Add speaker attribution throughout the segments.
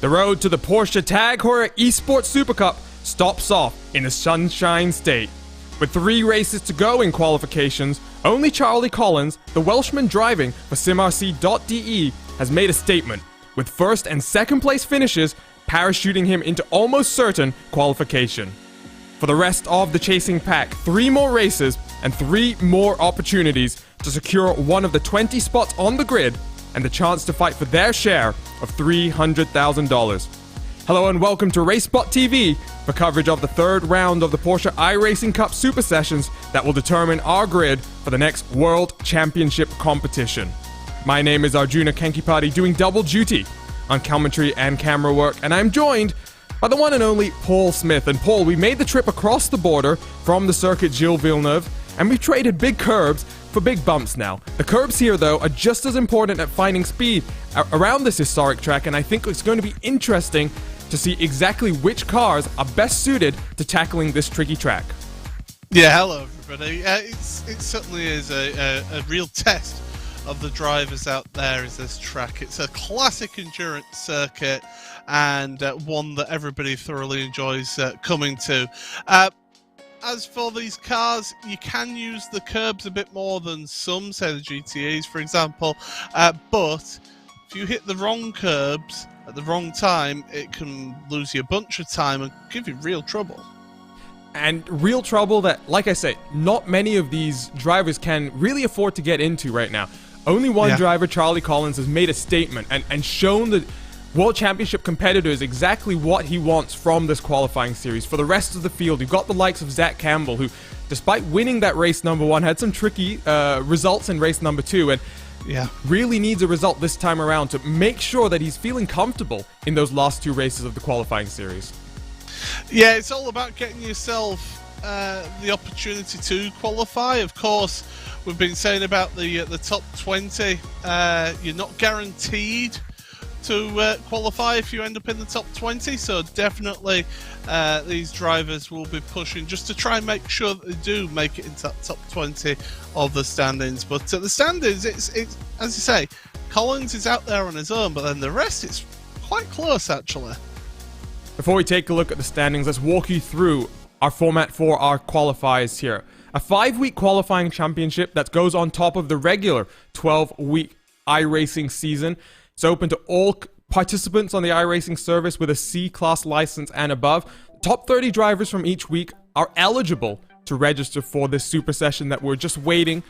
Speaker 1: The road to the Porsche Tag Heuer Esports Super Cup stops off in the Sunshine State. With 3 races to go in qualifications, only Charlie Collins, the Welshman driving for SimRC.de, has made a statement, with first and second place finishes parachuting him into almost certain qualification. For the rest of the chasing pack, 3 more races and 3 more opportunities to secure one of the 20 spots on the grid and the chance to fight for their share of $300,000. Hello and welcome to RaceSpotTV for coverage of the 3rd round of the Porsche iRacing Cup Super Sessions that will determine our grid for the next World Championship competition. My name is Arjuna Kenkipati, doing double duty on commentary and camera work, and I'm joined by the one and only Paul Smith. And Paul, we made the trip across the border from the circuit Gilles Villeneuve, and we've traded big curbs for big bumps now. The curbs here, though, are just as important at finding speed around this historic track, and I think it's going to be interesting to see exactly which cars are best suited to tackling this tricky track.
Speaker 2: Yeah, hello everybody. It certainly is a real test of the drivers out there, is this track. It's a classic endurance circuit and one that everybody thoroughly enjoys coming to. As for these cars, you can use the curbs a bit more than some, say the GTEs for example, but if you hit the wrong curbs at the wrong time, it can lose you a bunch of time and give you real trouble.
Speaker 1: And real trouble that, like I say, not many of these drivers can really afford to get into right now. Only one driver, Charlie Collins, has made a statement and shown the World Championship competitors exactly what he wants from this qualifying series. For the rest of the field, you've got the likes of Zach Campbell, who, despite winning that race number 1, had some tricky results in race number 2, and really needs a result this time around to make sure that he's feeling comfortable in those last 2 races of the qualifying series.
Speaker 2: Yeah, it's all about getting yourself the opportunity to qualify. Of course, we've been saying about the top 20. You're not guaranteed to qualify if you end up in the top 20, so definitely these drivers will be pushing just to try and make sure that they do make it into that top 20 of the standings. But the standings, it's as you say, Collins is out there on his own, but then the rest is quite close actually.
Speaker 1: Before we take a look at the standings, let's walk you through our format for our qualifiers here. A 5-week qualifying championship that goes on top of the regular 12-week iRacing season. It's open to all participants on the iRacing service with a C-class license and above. Top 30 drivers from each week are eligible to register for this super session that we're just waiting.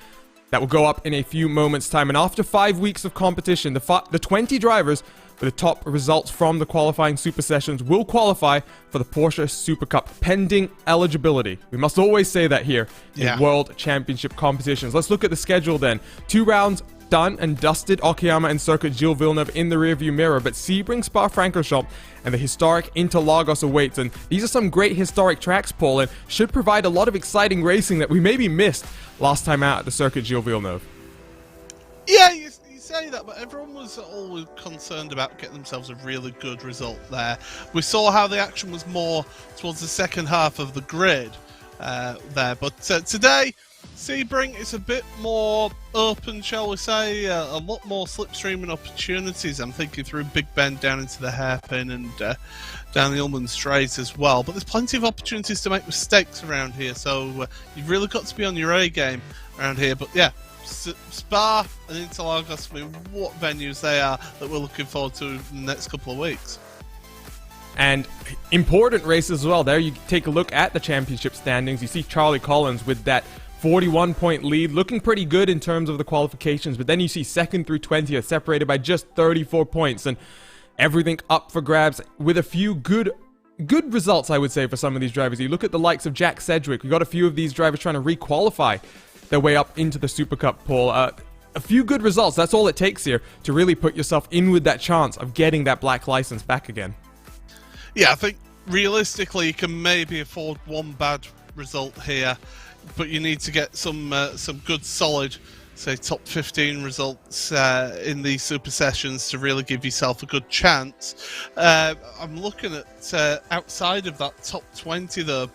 Speaker 1: That will go up in a few moments' time. And after 5 weeks of competition, the 20 drivers with the top results from the qualifying super sessions will qualify for the Porsche Super Cup, pending eligibility. We must always say that here in World Championship competitions. Let's look at the schedule then. 2 rounds done and dusted. Okayama and circuit Gilles Villeneuve in the rearview mirror, but Sebring, Spa-Francorchamps, and the historic Interlagos awaits. And these are some great historic tracks, Paul, and should provide a lot of exciting racing that we maybe missed last time out at the circuit Gilles Villeneuve.
Speaker 2: Yeah, you say that, but everyone was always concerned about getting themselves a really good result there. We saw how the action was more towards the second half of the grid there, but today Sebring is a bit more open, shall we say, a lot more slipstreaming opportunities. I'm thinking through Big Bend down into the hairpin and down the Ullman Straight as well, but there's plenty of opportunities to make mistakes around here, so you've really got to be on your A game around here. But yeah, Spa and Interlagos, I mean, what venues they are that we're looking forward to in the next couple of weeks.
Speaker 1: And important races as well. There you take a look at the championship standings. You see Charlie Collins with that 41-point lead, looking pretty good in terms of the qualifications, but then you see 2nd through 20th separated by just 34 points, and everything up for grabs with a few good results, I would say, for some of these drivers. You look at the likes of Jack Sedgwick. We got a few of these drivers trying to re-qualify their way up into the Super Cup, Paul. A few good results, that's all it takes here to really put yourself in with that chance of getting that black license back again.
Speaker 2: Yeah, I think realistically you can maybe afford one bad result here, but you need to get some good solid, say, top 15 results in these super sessions to really give yourself a good chance. I'm looking at outside of that top 20 though.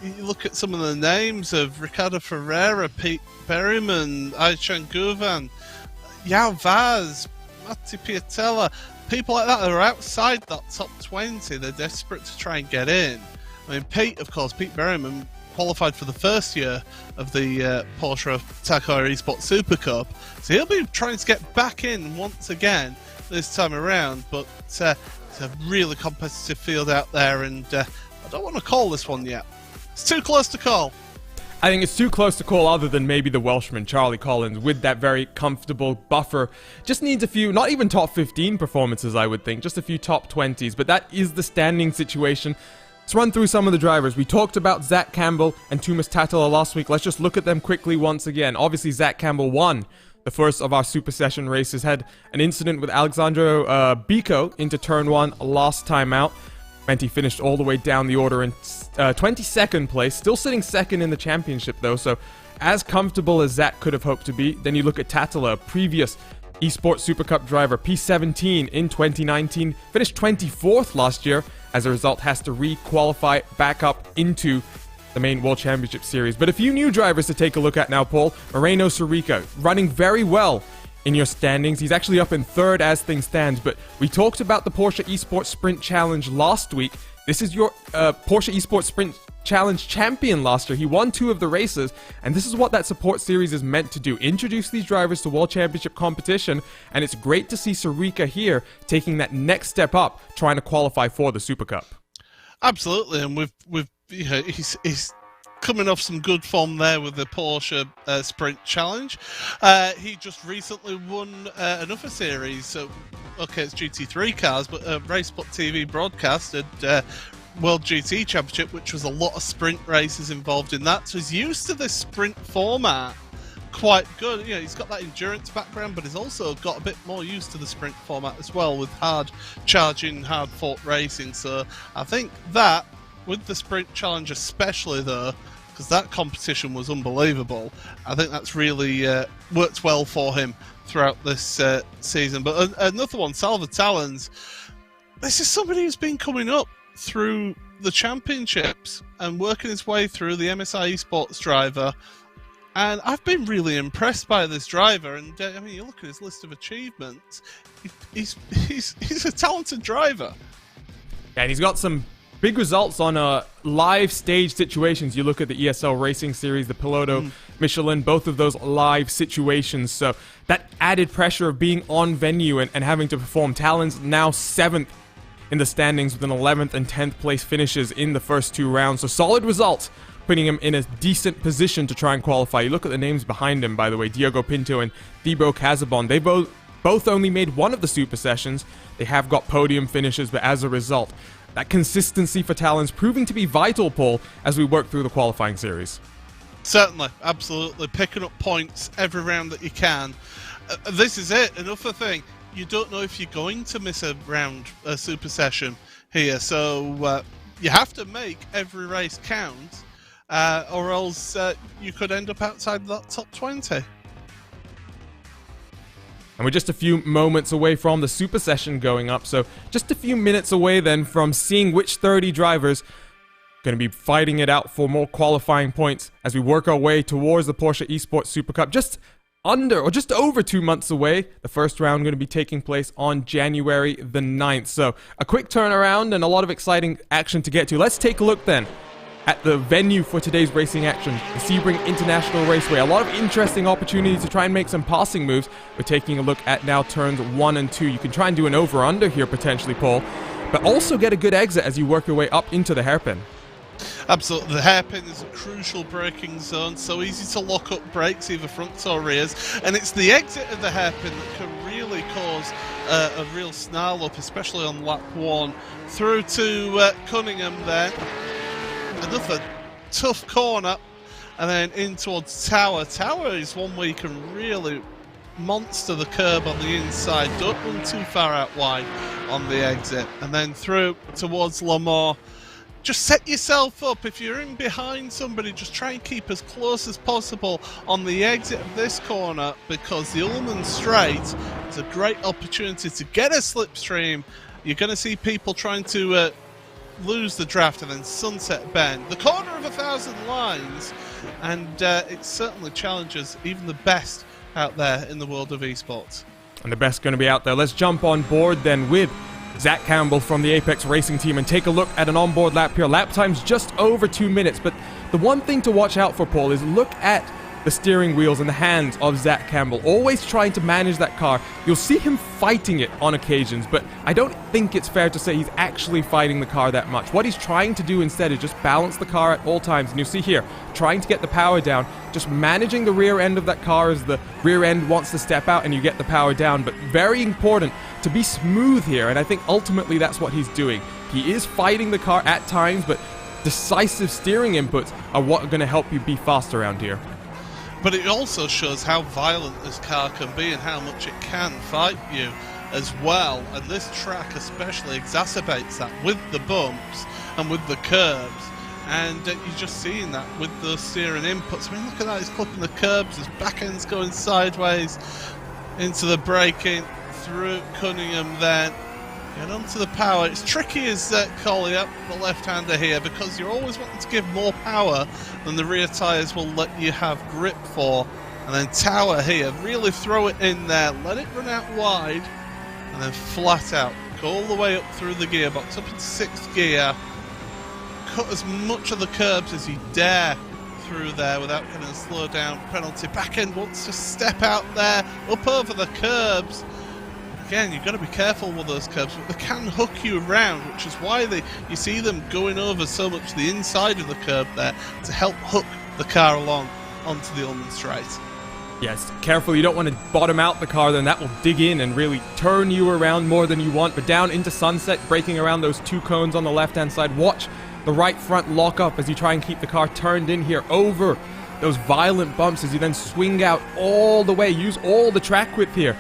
Speaker 2: You look at some of the names of Ricardo Ferreira, Pete Berryman, Aichan Guvan, Yao Vaz, Matti Piatella, people like that are outside that top 20. They're desperate to try and get in. I mean, Pete Berryman qualified for the first year of the Porsche TAG Heuer Esports Super Cup, so he'll be trying to get back in once again this time around. But it's a really competitive field out there, and I don't want to call this one yet. It's too close to call.
Speaker 1: I think it's too close to call, other than maybe the Welshman, Charlie Collins, with that very comfortable buffer. Just needs a few, not even top 15 performances, I would think, just a few top 20s, but that is the standing situation. Let's run through some of the drivers. We talked about Zach Campbell and Tuomas Tatala last week. Let's just look at them quickly once again. Obviously, Zach Campbell won the first of our Super Session races, had an incident with Alejandro Bico into turn 1 last time out. Meant he finished all the way down the order in 22nd place, still sitting second in the championship though, so as comfortable as Zach could have hoped to be. Then you look at Tatala, a previous Esports Super Cup driver, P17 in 2019, finished 24th last year, as a result has to re-qualify back up into the main World Championship Series. But a few new drivers to take a look at now, Paul. Moreno Sorica, running very well in your standings. He's actually up in 3rd as things stand, but we talked about the Porsche Esports Sprint Challenge last week. This is your Porsche Esports Sprint Challenge champion last year. He won 2 of the races, and this is what that support series is meant to do. Introduce these drivers to World Championship competition, and it's great to see Sorica here taking that next step up, trying to qualify for the Super Cup. Absolutely,
Speaker 2: and he's coming off some good form there with the Porsche Sprint Challenge. He just recently won another series. So, okay, it's GT3 cars, but RaceSpotTV broadcasted World GT Championship, which was a lot of sprint races involved in that. So he's used to this sprint format quite good. You know, he's got that endurance background, but he's also got a bit more used to the sprint format as well, with hard charging, hard fought racing. So I think that, with the Sprint Challenge especially though, because that competition was unbelievable, I think that's really worked well for him throughout this season. But another one, Salva Talens, this is somebody who's been coming up through the championships and working his way through the MSI Esports driver, and I've been really impressed by this driver. And I mean, you look at his list of achievements, he's a talented driver.
Speaker 1: Yeah, and he's got some big results on live stage situations. You look at the ESL Racing Series, the Piloto Michelin, both of those live situations. So that added pressure of being on venue and having to perform. Talon's now 7th in the standings with an 11th and 10th place finishes in the first 2 rounds. So solid results, putting him in a decent position to try and qualify. You look at the names behind him, by the way, Diogo Pinto and Thibaut Casabon. They both only made one of the Super Sessions. They have got podium finishes, but as a result, that consistency for Talon's proving to be vital, Paul, as we work through the qualifying series.
Speaker 2: Certainly, absolutely. Picking up points every round that you can. This is it. Another thing, you don't know if you're going to miss a round, a Super Session here. So you have to make every race count, or else you could end up outside that top 20.
Speaker 1: And we're just a few moments away from the Super Session going up, so just a few minutes away then from seeing which 30 drivers going to be fighting it out for more qualifying points as we work our way towards the Porsche Esports Super Cup. Just under, or just over 2 months away. The first round going to be taking place on January the 9th. So a quick turnaround and a lot of exciting action to get to. Let's take a look then at the venue for today's racing action, the Sebring International Raceway. A lot of interesting opportunities to try and make some passing moves. We're taking a look at now turns 1 and 2. You can try and do an over-under here potentially, Paul, but also get a good exit as you work your way up into the hairpin.
Speaker 2: Absolutely. The hairpin is a crucial braking zone, so easy to lock up brakes, either fronts or rears, and it's the exit of the hairpin that can really cause a real snarl up, especially on lap 1. Through to Cunningham there. Another tough corner, and then in towards Tower. Tower is one where you can really monster the curb on the inside. Don't run too far out wide on the exit. And then through towards Lamar. Just set yourself up. If you're in behind somebody, just try and keep as close as possible on the exit of this corner, because the Ullman Straight is a great opportunity to get a slipstream. You're going to see people trying to lose the draft, and then Sunset Bend, the corner of 1,000 lines, and it certainly challenges even the best out there in the world of esports.
Speaker 1: And the best going to be out there. Let's jump on board then with Zach Campbell from the Apex Racing team and take a look at an onboard lap here. Lap time's just over 2 minutes, but the one thing to watch out for, Paul, is look at the steering wheels in the hands of Zach Campbell, always trying to manage that car. You'll see him fighting it on occasions, but I don't think it's fair to say he's actually fighting the car that much. What he's trying to do instead is just balance the car at all times, and you see here, trying to get the power down, just managing the rear end of that car as the rear end wants to step out and you get the power down, but very important to be smooth here, and I think ultimately that's what he's doing. He is fighting the car at times, but decisive steering inputs are what are going to help you be fast around here.
Speaker 2: But it also shows how violent this car can be and how much it can fight you as well. And this track especially exacerbates that with the bumps and with the curbs. And you're just seeing that with those steering inputs. I mean, look at that, he's clipping the curbs, his back end's going sideways into the braking, through Cunningham then. Get onto the power. It's tricky as Collie up the left-hander here because you're always wanting to give more power than the rear tyres will let you have grip for. And then Tower here, really throw it in there, let it run out wide, and then flat out. Go all the way up through the gearbox, up into 6th gear. Cut as much of the curbs as you dare through there without getting a slow down penalty. Back end wants to step out there, up over the curbs. Again, you've got to be careful with those curbs, but they can hook you around, which is why you see them going over so much the inside of the curb there to help hook the car along onto the Ulmann straight.
Speaker 1: Yes, careful, you don't want to bottom out the car, then that will dig in and really turn you around more than you want. But down into Sunset, braking around those 2 cones on the left-hand side. Watch the right front lock up as you try and keep the car turned in here over those violent bumps as you then swing out all the way. Use all the track width here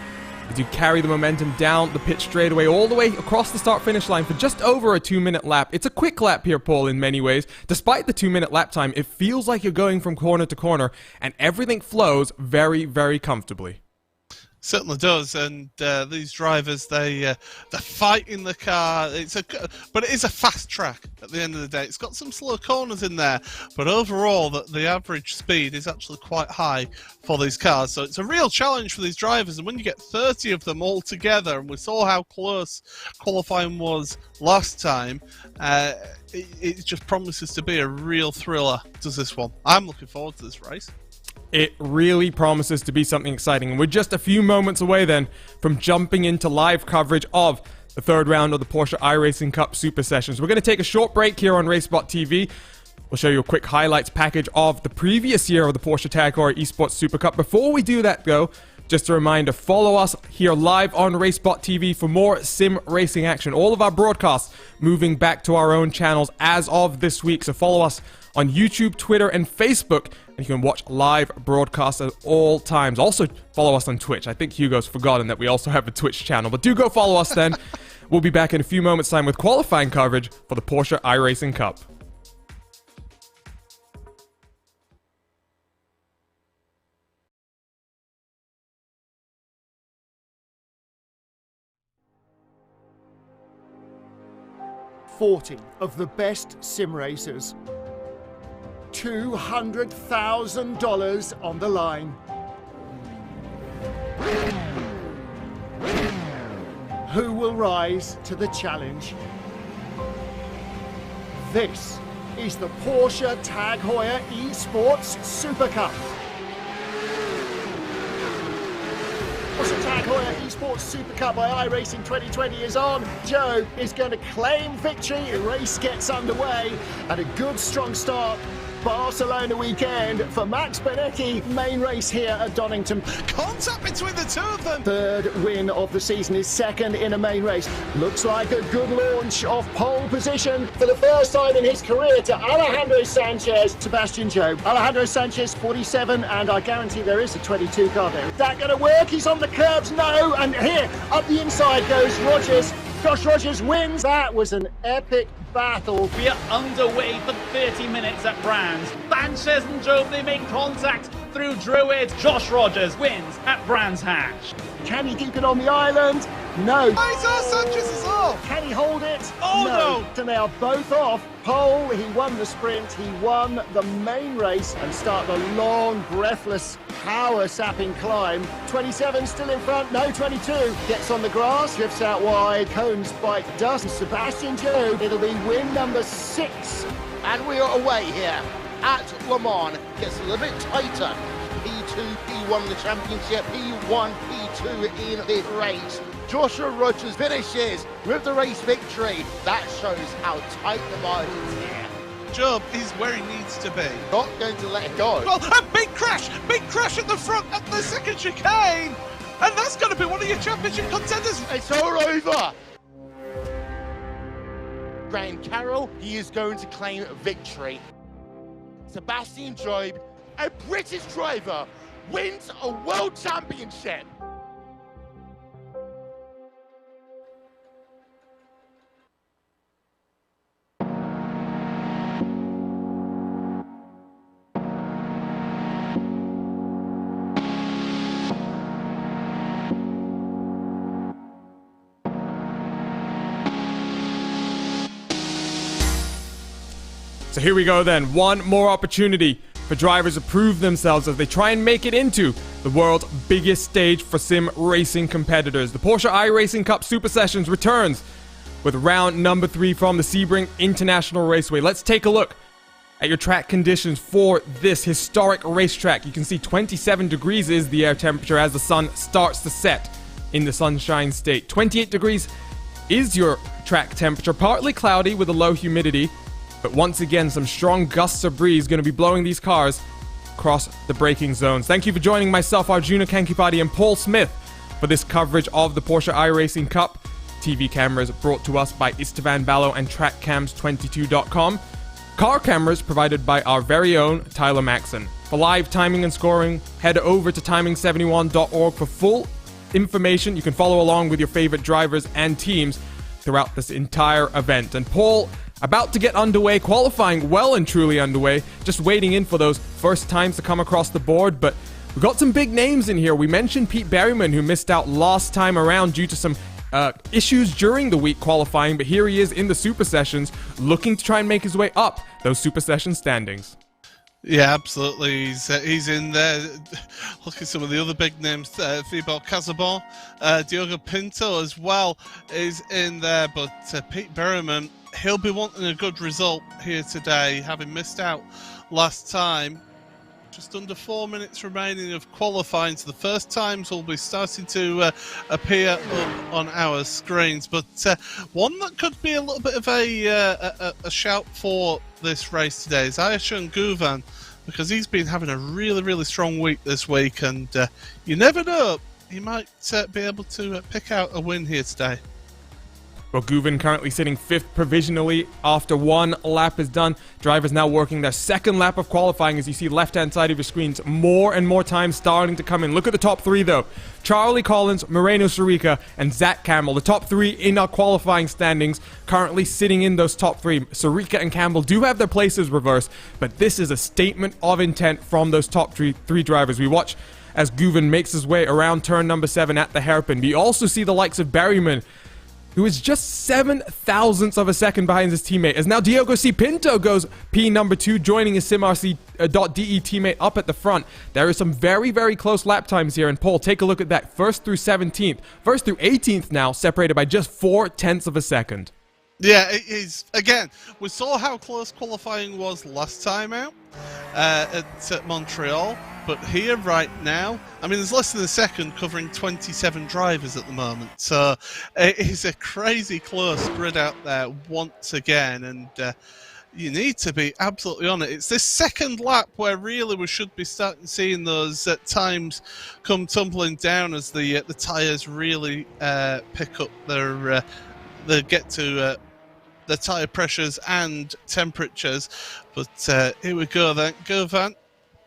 Speaker 1: as you carry the momentum down the pit straightaway all the way across the start-finish line for just over a 2-minute lap. It's a quick lap here, Paul, in many ways. Despite the 2-minute lap time, it feels like you're going from corner to corner, and everything flows very, very comfortably.
Speaker 2: Certainly does, and these drivers, they're fighting the car. But it is a fast track at the end of the day. It's got some slow corners in there, but overall, the average speed is actually quite high for these cars. So it's a real challenge for these drivers, and when you get 30 of them all together, and we saw how close qualifying was last time, it just promises to be a real thriller, does this one. I'm looking forward to this race.
Speaker 1: It really promises to be something exciting. And we're just a few moments away then from jumping into live coverage of the 3rd round of the Porsche iRacing Cup Super Sessions. We're going to take a short break here on RaceSpotTV. We'll show you a quick highlights package of the previous year of the Porsche Tag Heuer Esports Super Cup. Before we do that, though, just a reminder, follow us here live on RaceSpotTV for more sim racing action. All of our broadcasts moving back to our own channels as of this week. So follow us on YouTube, Twitter, and Facebook, and you can watch live broadcasts at all times. Also, follow us on Twitch. I think Hugo's forgotten that we also have a Twitch channel, but do go follow us then. We'll be back in a few moments' time with qualifying coverage for the Porsche iRacing Cup.
Speaker 3: Of the best sim racers. $200,000 on the line. Who will rise to the challenge? This is the Porsche Tag Heuer Esports Super Cup. Porsche Tag Heuer Esports Super Cup by iRacing 2020 is on. Joe is going to claim victory. The race gets underway and a good strong start. Barcelona weekend for Max BENECKE, main race here at Donington.
Speaker 2: Contact between the two of them.
Speaker 3: 3rd win of the season, his 2nd in a main race. Looks like a good launch of pole position for the first time in his career to Alejandro Sanchez. Sebastian Joe. Alejandro Sanchez, 47, and I guarantee there is a 22 car there. Is that going to work? He's on the curbs. No, and here, up the inside goes Rogers. Josh Rogers wins. That was an epic battle.
Speaker 4: We are underway for 30 minutes at Brands. Sanchez and Job, they make contact through Druid. Josh Rogers wins at Brands Hatch.
Speaker 3: Can he keep it on the island? No.
Speaker 2: Sanchez is off.
Speaker 3: Can he hold it?
Speaker 2: Oh no.
Speaker 3: So they are both off. Pole, he won the sprint, he won the main race and start the long, breathless, power-sapping climb. 27 still in front, no 22. Gets on the grass, drifts out wide, cones bite dust. Sebastian Joe, it'll be win number 6.
Speaker 5: And we are away here at Le Mans. Gets a little bit tighter
Speaker 3: P2, P1 in the championship, P1, P2 in the race. Joshua Rogers finishes with the race victory. That shows how tight the margins here.
Speaker 2: Job is where he needs to be.
Speaker 3: Not going to let it go.
Speaker 2: Well, a big crash at the front at the second chicane, and that's going to be one of your championship contenders.
Speaker 3: It's all over. Graham Carroll, he is going to claim victory. Sebastian Job, a British driver, wins a world championship.
Speaker 1: So here we go then, one more opportunity for drivers to prove themselves as they try and make it into the world's biggest stage for sim racing competitors. The Porsche iRacing Cup Super Sessions returns with round number 3 from the Sebring International Raceway. Let's take a look at your track conditions for this historic racetrack. You can see 27 degrees is the air temperature as the sun starts to set in the Sunshine State. 28 degrees is your track temperature, partly cloudy with a low humidity. But once again, some strong gusts of breeze going to be blowing these cars across the braking zones. Thank you for joining myself, Arjuna Kankipati, and Paul Smith for this coverage of the Porsche iRacing Cup. TV cameras brought to us by Istvan Ballo and TrackCams22.com. Car cameras provided by our very own Tyler Maxon. For live timing and scoring, head over to timing71.org for full information. You can follow along with your favorite drivers and teams throughout this entire event. And Paul, about to get underway, qualifying well and truly underway, just waiting in for those first times to come across the board, but we've got some big names in here. We mentioned Pete Berryman, who missed out last time around due to some issues during the week qualifying, but here he is in the Super Sessions, looking to try and make his way up those Super Session standings.
Speaker 2: Yeah, absolutely. He's in there. Look at some of the other big names. Thibaut Casabon, Diogo Pinto as well is in there, but Pete Berryman, he'll be wanting a good result here today, having missed out last time. Just under 4 minutes remaining of qualifying, so the first times will be starting to appear up on our screens. But one that could be a little bit of a shout for this race today is Ayashan Guvan, because he's been having a really strong week this week, and you never know, he might be able to pick out a win here today.
Speaker 1: Well, Guven currently sitting 5th provisionally after one lap is done. Drivers now working their second lap of qualifying. As you see left-hand side of your screens, more and more time starting to come in. Look at the top 3 though. Charlie Collins, Moreno Sarica, and Zach Campbell. The top 3 in our qualifying standings currently sitting in those top 3. Sarica and Campbell do have their places reversed, but this is a statement of intent from those top 3 drivers. We watch as Guven makes his way around turn number 7 at the hairpin. We also see the likes of Berryman, who is just 7 thousandths of a second behind his teammate, as now Diogo C. Pinto goes P number 2, joining his SimRC.de teammate up at the front. There are some very close lap times here, and Paul, take a look at that. 1st through 17th, 1st through 18th now, separated by just 4/10 of a second.
Speaker 2: Yeah, it is. Again, we saw how close qualifying was last time out at Montreal, but here right now, I mean, there's less than a second covering 27 drivers at the moment, so it is a crazy close grid out there once again, and you need to be absolutely on it. It's this second lap where really we should be starting seeing those times come tumbling down as the tyres really pick up their they get to the tyre pressures and temperatures. But here we go then. Govan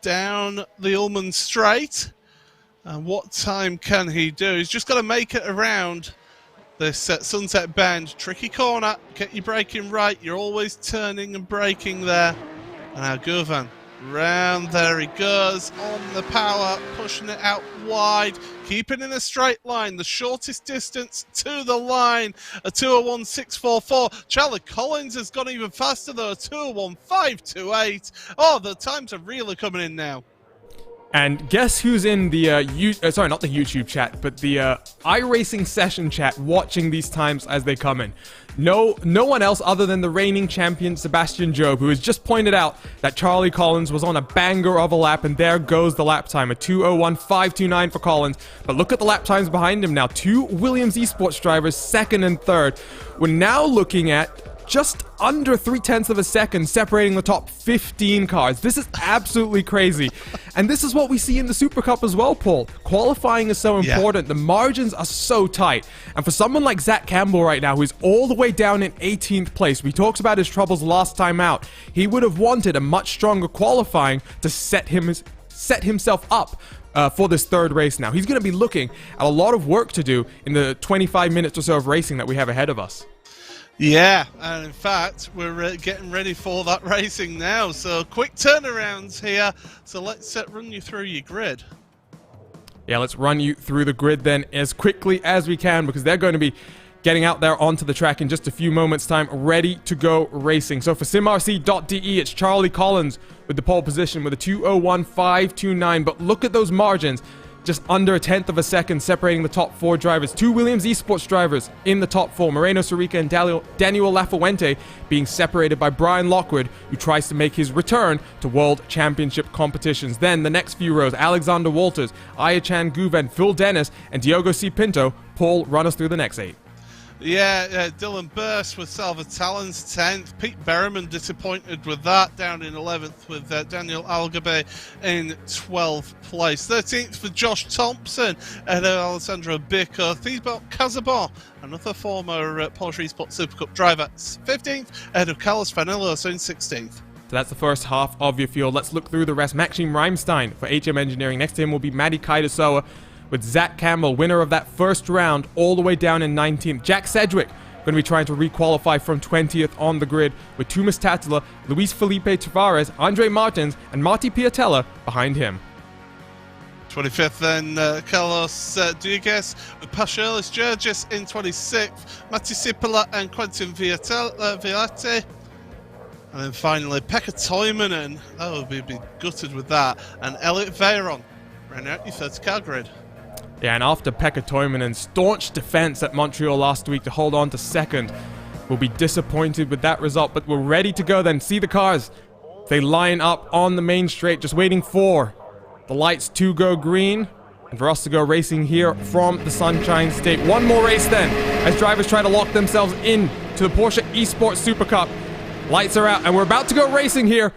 Speaker 2: down the Ullman Straight. And what time can he do? He's just got to make it around this Sunset Bend. Tricky corner. Get your braking right. You're always turning and braking there. And now Govan round there he goes on the power, pushing it out wide, keeping in a straight line, the shortest distance to the line, a 2:01.644. Charlie Collins has gone even faster though, a 2:01.528. Oh, the times are really coming in now.
Speaker 1: And guess who's in the, sorry, not the YouTube chat, but the iRacing session chat watching these times as they come in? No one else other than the reigning champion Sebastian Job, who has just pointed out that Charlie Collins was on a banger of a lap, and there goes the lap time, a 2:01.529 for Collins. But look at the lap times behind him now. 2 Williams Esports drivers, second and third. We're now looking at just under 0.3 of a second separating the top 15 cars. This is absolutely crazy. And this is what we see in the Super Cup as well, Paul. Qualifying is so important. The margins are so tight. And for someone like Zach Campbell right now, who's all the way down in 18th place, we talked about his troubles last time out. He would have wanted a much stronger qualifying to set himself up for this third race now. He's going to be looking at a lot of work to do in the 25 minutes or so of racing that we have ahead of us.
Speaker 2: Yeah, and in fact, we're getting ready for that racing now. So quick turnarounds here. So let's run you through your grid.
Speaker 1: Yeah, let's run you through the grid then as quickly as we can, because they're going to be getting out there onto the track in just a few moments' time, ready to go racing. So for simrc.de, it's Charlie Collins with the pole position with a 2:01.529. But look at those margins. Just under 1/10 of a second separating the top 4 drivers. 2 Williams Esports drivers in the top 4. Moreno Sirica and Daniel Lafuente being separated by Brian Lockwood, who tries to make his return to World Championship competitions. Then the next few rows, Alexander Walters, Ayachan Guven, Phil Dennis, and Diogo C. Pinto. Paul, run us through the next 8.
Speaker 2: Yeah, Dylan Burst with Salva Talon's 10th. Pete Berriman disappointed with that, down in 11th with Daniel Algabe in 12th place. 13th for Josh Thompson and Alessandro Bicco. Thibaut Casabon, another former Porsche Esports Super Cup driver, 15th, ahead of Carlos Fanelos in 16th.
Speaker 1: So that's the first half of your field. Let's look through the rest. Maxime Reimstein for HM Engineering. Next to him will be Maddie Kaidasoa, with Zach Campbell, winner of that first round, all the way down in 19th. Jack Sedgwick going to be trying to requalify from 20th on the grid, with Tumas Tatula, Luis Felipe Tavares, Andre Martins, and Marty Piatella behind him.
Speaker 2: 25th then, Carlos Dugues with Paschalis Georgis in 26th, Matti Sipala and Quentin Violette. And then finally, Pekka Toivonen, would be gutted with that, and Elliot Veyron, ran out your 30-car grid.
Speaker 1: Yeah, and after Pekka Toimonen's staunch defense at Montreal last week to hold on to second, we'll be disappointed with that result, but we're ready to go then. See the cars. They line up on the main straight, just waiting for the lights to go green and for us to go racing here from the Sunshine State. One more race then, as drivers try to lock themselves in to the Porsche Esports Super Cup. Lights are out, and we're about to go racing here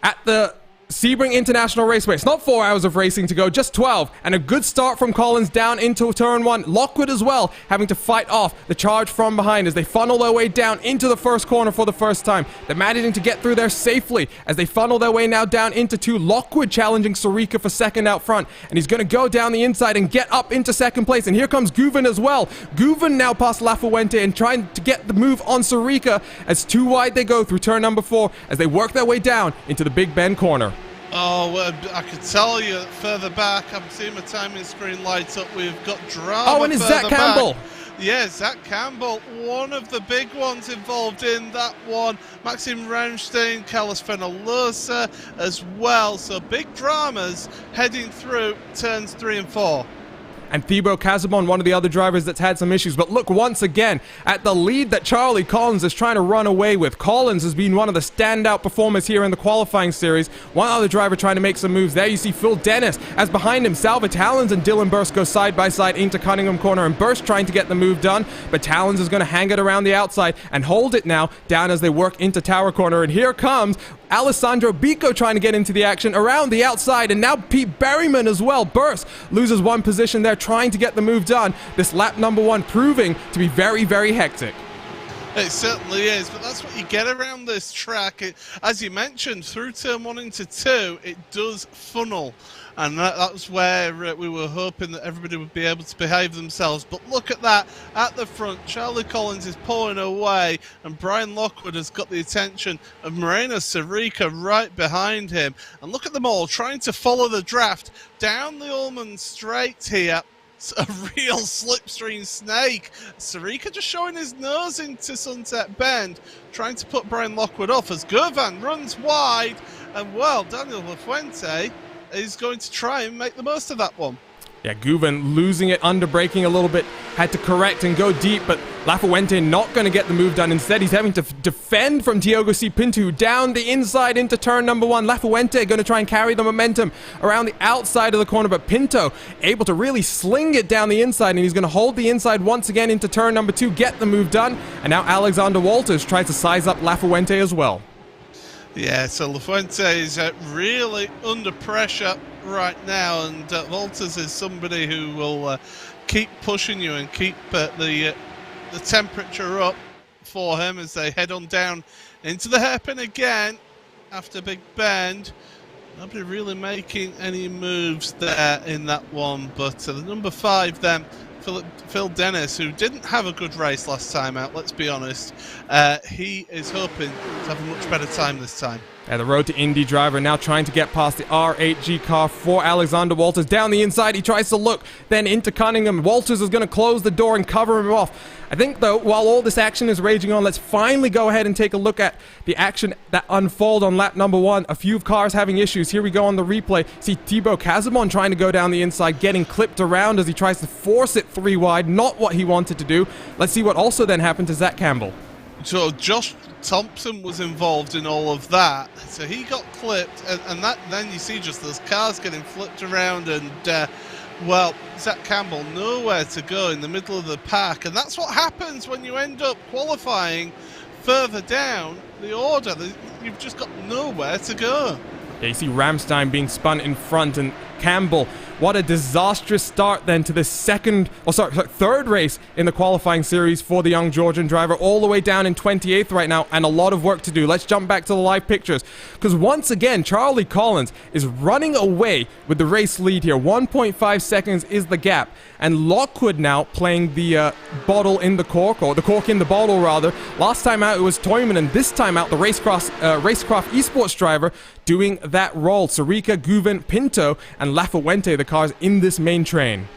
Speaker 1: at the Sebring International Raceway. It's not 4 hours of racing to go, just 12. And a good start from Collins down into turn 1. Lockwood as well, having to fight off the charge from behind as they funnel their way down into the first corner for the first time. They're managing to get through there safely as they funnel their way now down into 2. Lockwood challenging Sirica for second out front. And he's going to go down the inside and get up into second place. And here comes Guven as well. Guven now past Lafuente and trying to get the move on Sirica as 2 wide they go through turn number 4 as they work their way down into the Big Bend corner.
Speaker 2: Oh, well, I could tell you further back. I'm seeing my timing screen lights up. We've got drama.
Speaker 1: Oh, and it's Zach Campbell.
Speaker 2: Yeah, Zach Campbell, one of the big ones involved in that one. Maxime Raunstein, Carlos Fenalosa as well. So big dramas heading through turns 3 and 4.
Speaker 1: And Thibaut Casabon, one of the other drivers that's had some issues. But look once again at the lead that Charlie Collins is trying to run away with. Collins has been one of the standout performers here in the qualifying series. One other driver trying to make some moves. There you see Phil Dennis, as behind him Salva Talons and Dylan Burst go side by side into Cunningham corner, and Burst trying to get the move done, but Talons is going to hang it around the outside and hold it now down as they work into tower corner. And here comes Alessandro Bicco trying to get into the action around the outside, and now Pete Berriman as well. Burst loses one position there trying to get the move done. This lap number 1 proving to be very, very hectic.
Speaker 2: It certainly is, but that's what you get around this track. As you mentioned, through turn 1 into 2, it does funnel. And that was where we were hoping that everybody would be able to behave themselves. But look at that, at the front, Charlie Collins is pulling away, and Brian Lockwood has got the attention of Moreno Sirica right behind him. And look at them all trying to follow the draft down the Ullman Straight here. A real slipstream snake. Sirica just showing his nose into Sunset Bend, trying to put Brian Lockwood off as Govan runs wide. And well, Daniel Lafuente is going to try and make the most of that one.
Speaker 1: Yeah, Guven losing it, under braking a little bit, had to correct and go deep, but Lafuente not going to get the move done. Instead, he's having to defend from Diogo C. Pinto down the inside into turn number 1. Lafuente going to try and carry the momentum around the outside of the corner, but Pinto able to really sling it down the inside, and he's going to hold the inside once again into turn number 2, get the move done, and now Alexander Walters tries to size up Lafuente as well.
Speaker 2: Yeah, so Lafuente is really under pressure right now, and Walters is somebody who will keep pushing you and keep the temperature up for him as they head on down into the hairpin again after Big Bend. Nobody really making any moves there in that one, but the number 5 then, Phil Dennis, who didn't have a good race last time out, let's be honest, he is hoping to have a much better time this time.
Speaker 1: Yeah, the Road to Indy driver now trying to get past the R8G car for Alexander Walters. Down the inside, he tries to look, then into Cunningham. Walters is going to close the door and cover him off. I think, though, while all this action is raging on, let's finally go ahead and take a look at the action that unfolded on lap number 1. A few cars having issues. Here we go on the replay. See Thibaut Casamon trying to go down the inside, getting clipped around as he tries to force it 3 wide. Not what he wanted to do. Let's see what also then happened to Zach Campbell.
Speaker 2: So Josh Thompson was involved in all of that, so he got clipped, and that then you see just those cars getting flipped around, and well, Zach Campbell nowhere to go in the middle of the pack, and that's what happens when you end up qualifying further down the order. You've just got nowhere to go.
Speaker 1: Yeah, you see Ramstein being spun in front, and Campbell, what a disastrous start then to this third race in the qualifying series for the young Georgian driver, all the way down in 28th right now, and a lot of work to do. Let's jump back to the live pictures, because once again, Charlie Collins is running away with the race lead here. 1.5 seconds is the gap, and Lockwood now playing the bottle in the cork, or the cork in the bottle rather. Last time out it was Toyman, and this time out the Racecraft Esports driver doing that role. Sarika, Guven, Pinto, and Lafuente, the cars in this main train.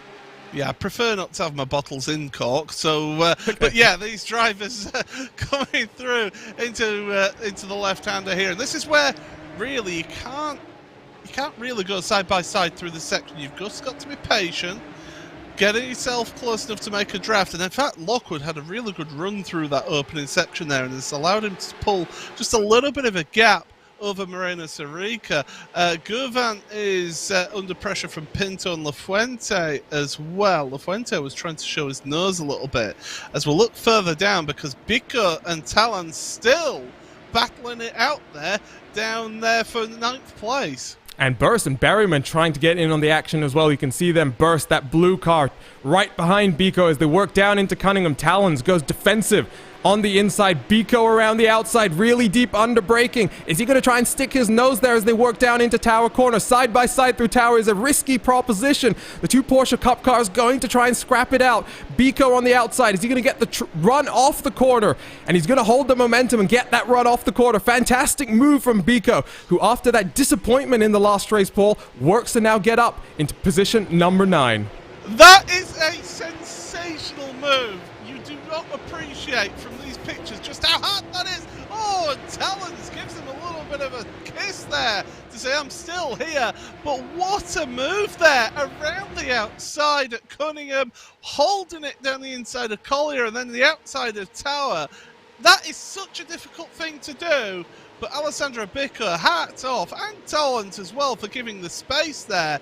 Speaker 2: Yeah, I prefer not to have my bottles in cork. So, but yeah, these drivers coming through into the left-hander here, and this is where really you can't really go side by side through the section. You've just got to be patient, getting yourself close enough to make a draft. And in fact, Lockwood had a really good run through that opening section there, and it's allowed him to pull just a little bit of a gap over Moreno Sarika. Govan is under pressure from Pinto and Lafuente as well. Lafuente was trying to show his nose a little bit as we'll look further down, because Bico and Talon still battling it out there down there for 9th place.
Speaker 1: And Burst and Berryman trying to get in on the action as well. You can see them burst that blue car right behind Bico as they work down into Cunningham. Talons goes defensive on the inside. Bico around the outside, really deep under braking. Is he going to try and stick his nose there as they work down into Tower Corner? Side by side through Tower is a risky proposition. The 2 Porsche Cup cars going to try and scrap it out. Bico on the outside. Is he going to get the run off the corner? And he's going to hold the momentum and get that run off the corner. Fantastic move from Bico, who after that disappointment in the last race, Paul, works to now get up into position number 9.
Speaker 2: That is a sensational move. You do not appreciate from these pictures just how hard that is. Oh, and Talons gives him a little bit of a kiss there to say, I'm still here. But what a move there around the outside at Cunningham, holding it down the inside of Collier and then the outside of Tower. That is such a difficult thing to do. But Alessandro Bico, hats off, and Talent as well for giving the space there.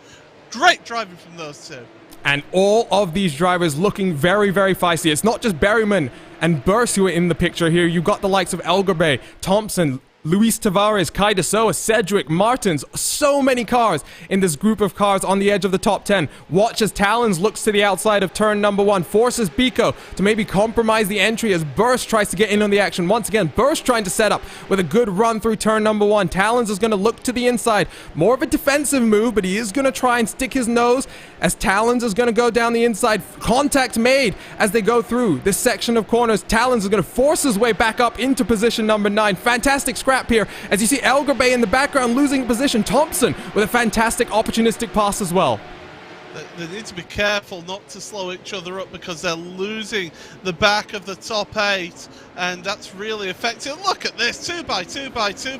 Speaker 2: Great driving from those two.
Speaker 1: And all of these drivers looking very, very feisty. It's not just Berryman and Burst who are in the picture here. You've got the likes of Elgarbe, Thompson, Luis Tavares, Kai Desoa, Cedric, Martins. So many cars in this group of cars on the edge of the top 10. Watch as Talons looks to the outside of turn number 1. Forces Bico to maybe compromise the entry as Burst tries to get in on the action. Once again, Burst trying to set up with a good run through turn number 1. Talons is going to look to the inside. More of a defensive move, but he is going to try and stick his nose as Talons is going to go down the inside. Contact made as they go through this section of corners. Talons is going to force his way back up into position number 9. Fantastic scrap here as you see Elgarbe in the background losing position. Thompson with a fantastic opportunistic pass as well.
Speaker 2: they need to be careful not to slow each other up because they're losing the back of the top 8, and that's really affecting. Look at this, 2x2 by 2 by 2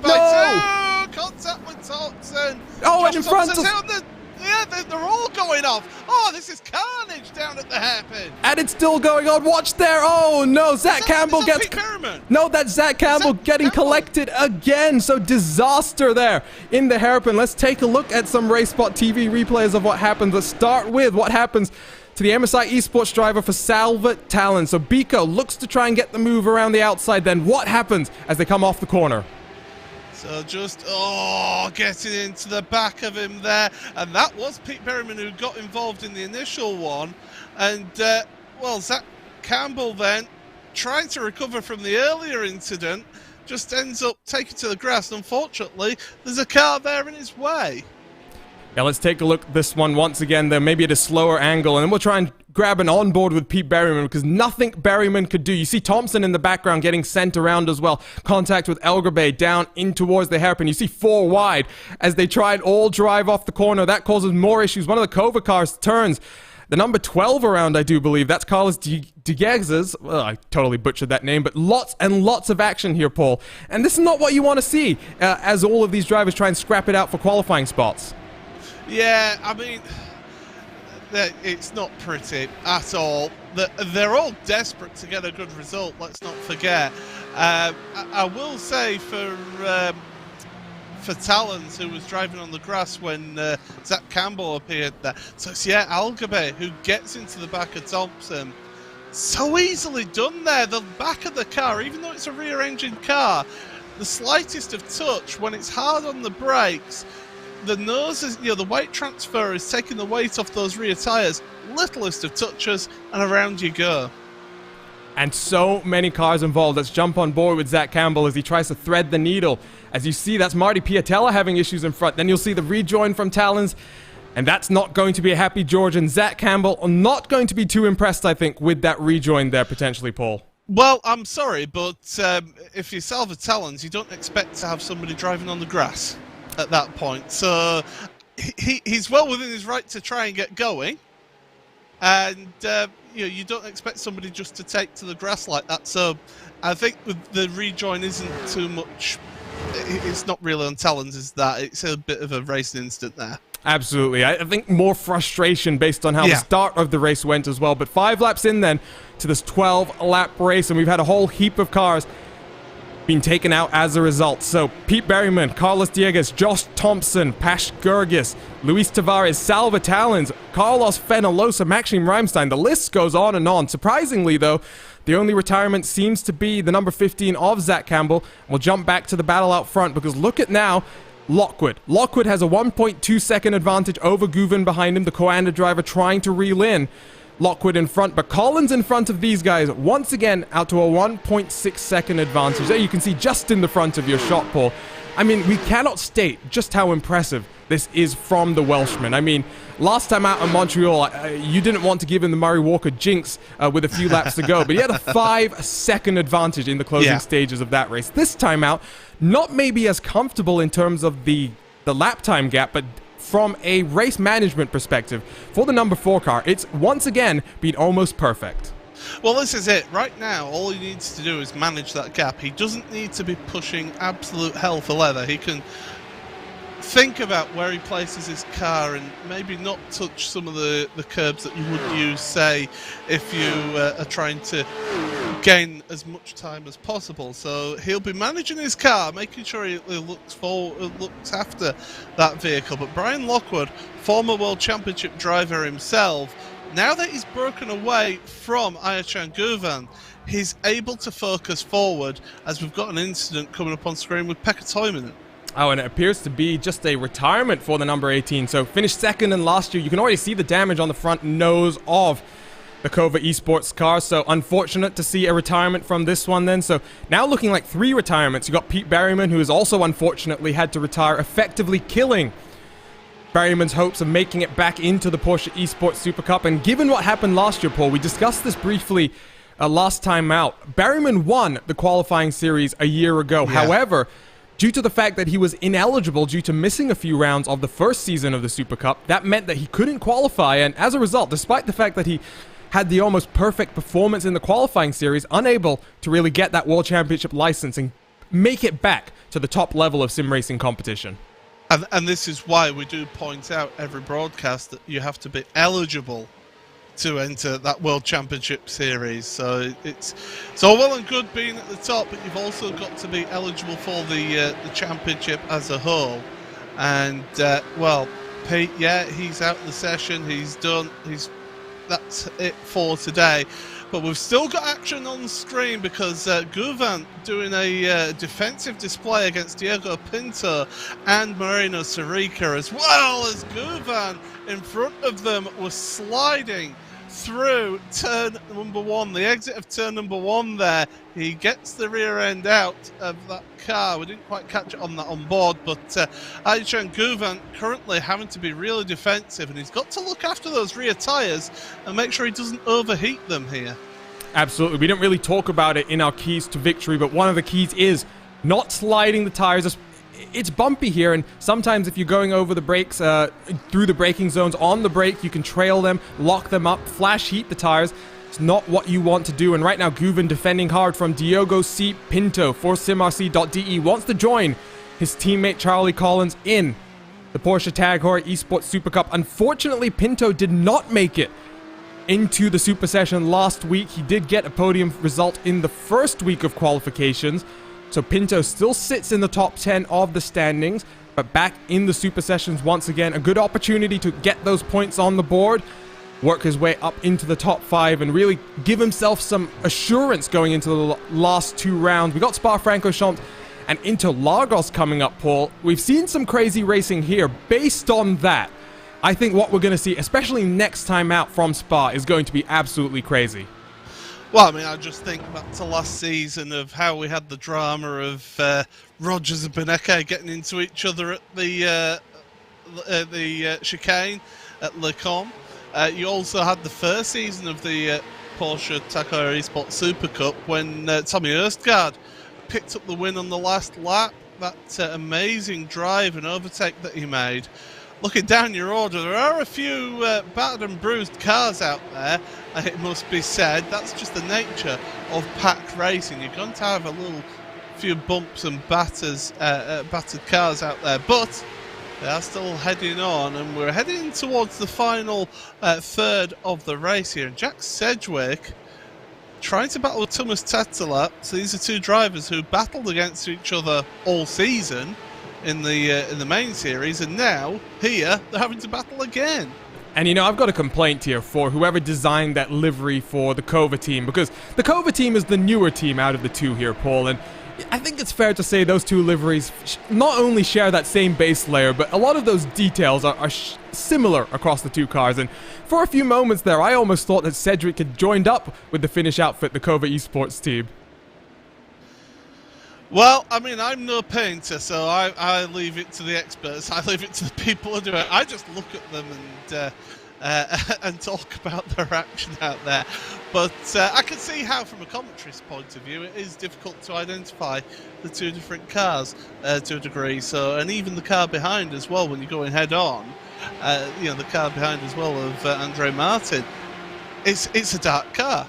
Speaker 2: contact with Thompson.
Speaker 1: Oh, and in front of...
Speaker 2: Yeah, they're all going off. Oh, this is carnage down at the hairpin.
Speaker 1: And it's still going on. Watch there. Oh, no. Zach Campbell gets... No, that's Zach Campbell getting collected again. So disaster there in the hairpin. Let's take a look at some RaceSpotTV replays of what happens. Let's start with what happens to the MSI Esports driver for Salva Talon. So Biko looks to try and get the move around the outside. Then what happens as they come off the corner?
Speaker 2: So just, getting into the back of him there. And that was Pete Berryman who got involved in the initial one. And, Zach Campbell then, trying to recover from the earlier incident, just ends up taking to the grass. Unfortunately, there's a car there in his way.
Speaker 1: Yeah, let's take a look at this one once again, then maybe at a slower angle, and then we'll try and grab an onboard with Pete Berryman because nothing Berryman could do. You see Thompson in the background getting sent around as well. Contact with Elgrabe down in towards the hairpin. You see 4 wide as they try and all drive off the corner. That causes more issues. One of the Kova cars turns the number 12 around, I do believe. That's Carlos Dieguez's. Well, I totally butchered that name, but lots and lots of action here, Paul. And this is not what you want to see as all of these drivers try and scrap it out for qualifying spots.
Speaker 2: Yeah, I mean, it's not pretty at all. They're all desperate to get a good result, let's not forget. I will say for Talons, who was driving on the grass when Zach Campbell appeared there. So it's, Algabe who gets into the back of Thompson. So easily done there. The back of the car, even though it's a rear-engine car, the slightest of touch, when it's hard on the brakes, the nose is, the weight transfer is taking the weight off those rear tyres. Littlest of touches, and around you go.
Speaker 1: And so many cars involved. Let's jump on board with Zach Campbell as he tries to thread the needle. As you see, that's Marty Piatella having issues in front. Then you'll see the rejoin from Talons. And that's not going to be a happy George. And Zach Campbell are not going to be too impressed, I think, with that rejoin there, potentially, Paul.
Speaker 2: Well, I'm sorry, but if you salvage Talons, you don't expect to have somebody driving on the grass at that point. So he's well within his right to try and get going. And you don't expect somebody just to take to the grass like that. So I think the rejoin isn't too much. It's not really on Talons, is that? It's a bit of a racing instant there.
Speaker 1: Absolutely. I think more frustration based on how the start of the race went as well. But 5 laps in then to this 12-lap race, and we've had a whole heap of cars being taken out as a result. So Pete Berryman, Carlos Dieguez, Josh Thompson, Pash Gergis, Luis Tavares, Salva Talons, Carlos Fenolosa, Maxime Reimstein. The list goes on and on. Surprisingly, though, the only retirement seems to be the number 15 of Zach Campbell. We'll jump back to the battle out front because look at now, Lockwood. Lockwood has a 1.2 second advantage over Guven behind him, the Coanda driver trying to reel in Lockwood in front, but Collins in front of these guys once again out to a 1.6 second advantage. There you can see just in the front of your shot, Paul. I mean, we cannot state just how impressive this is from the Welshman. I mean, last time out in Montreal, you didn't want to give him the Murray Walker jinx with a few laps to go, but he had a 5-second advantage in the closing stages of that race. This time out, not maybe as comfortable in terms of the lap time gap, but from a race management perspective, for the number 4 car, it's once again been almost perfect.
Speaker 2: Well, this is it. Right now, all he needs to do is manage that gap. He doesn't need to be pushing absolute hell for leather. He can think about where he places his car and maybe not touch some of the curbs that you would use, say, if you are trying to gain as much time as possible. So he'll be managing his car, making sure he looks after that vehicle. But Brian Lockwood, former World Championship driver himself, now that he's broken away from Ayachan Guven, he's able to focus forward as we've got an incident coming up on screen with Pekka Toivonen.
Speaker 1: Oh, and it appears to be just a retirement for the number 18. So finished second in last year. You can already see the damage on the front nose of the Kova Esports car. So unfortunate to see a retirement from this one then. So now looking like 3 retirements. You got Pete Berryman, who has also unfortunately had to retire, effectively killing Berryman's hopes of making it back into the Porsche Esports Super Cup. And given what happened last year, Paul, we discussed this briefly last time out. Berryman won the qualifying series a year ago. However, Due to the fact that he was ineligible due to missing a few rounds of the first season of the Super Cup, that meant that he couldn't qualify, and as a result, despite the fact that he had the almost perfect performance in the qualifying series, unable to really get that World Championship license and make it back to the top level of sim racing competition.
Speaker 2: And this is why we do point out every broadcast that you have to be eligible to enter that World Championship Series. So it's all well and good being at the top, but you've also got to be eligible for the championship as a whole. And well, Pete, yeah, he's out of the session. He's done. That's it for today. But we've still got action on screen because Gouvan doing a defensive display against Diego Pinto and Marino Sirica, as well as Gouvan in front of them was sliding through turn number 1, the exit of turn number 1 there. He gets the rear end out of that car. We didn't quite catch it on that on board, but Aishan Gouvan currently having to be really defensive, and he's got to look after those rear tyres and make sure he doesn't overheat them here.
Speaker 1: Absolutely. We didn't really talk about it in our keys to victory, but one of the keys is not sliding the tires. It's bumpy here, and sometimes if you're going over the brakes, through the braking zones on the brake, you can trail them, lock them up, flash heat the tires. It's not what you want to do, and right now Gouvan defending hard from Diogo C. Pinto for simrc.de wants to join his teammate Charlie Collins in the Porsche Tag Heuer Esports Super Cup. Unfortunately, Pinto did not make it into the Super Session last week. He did get a podium result in the first week of qualifications, so Pinto still sits in the top 10 of the standings, but back in the Super Sessions once again. A good opportunity to get those points on the board, work his way up into the top 5, and really give himself some assurance going into the last 2 rounds. We got Spa-Francorchamps and Interlagos coming up, Paul. We've seen some crazy racing here. Based on that, I think what we're going to see, especially next time out from Spa, is going to be absolutely crazy.
Speaker 2: Well, I mean, I just think back to last season of how we had the drama of Rogers and BENECKE getting into each other at the chicane at Le Combe. You also had the first season of the Porsche Tag Heuer Esports Super Cup when Tommy Erstgaard picked up the win on the last lap. That amazing drive and overtake that he made. Looking down your order, there are a few battered and bruised cars out there, it must be said. That's just the nature of packed racing. You're going to have a few bumps and battered cars out there, but they are still heading on, and we're heading towards the final third of the race here. And Jack Sedgwick trying to battle with Thomas Tattala. So these are two drivers who battled against each other all season in the main series, and now here they're having to battle again.
Speaker 1: And you know, I've got a complaint here for whoever designed that livery for the Kova team, because the Kova team is the newer team out of the two here, Paul, and I think it's fair to say those two liveries not only share that same base layer, but a lot of those details are similar across the two cars. And for a few moments there, I almost thought that Cedric had joined up with the Finnish outfit, the Kova Esports team.
Speaker 2: Well, I mean, I'm no painter, so I leave it to the experts. I leave it to the people who do it. I just look at them and talk about their action out there. But I can see how, from a commentary's point of view, it is difficult to identify the two different cars to a degree. So, and even the car behind as well, when you're going head on, you know, the car behind as well of Andre Martin, it's a dark car.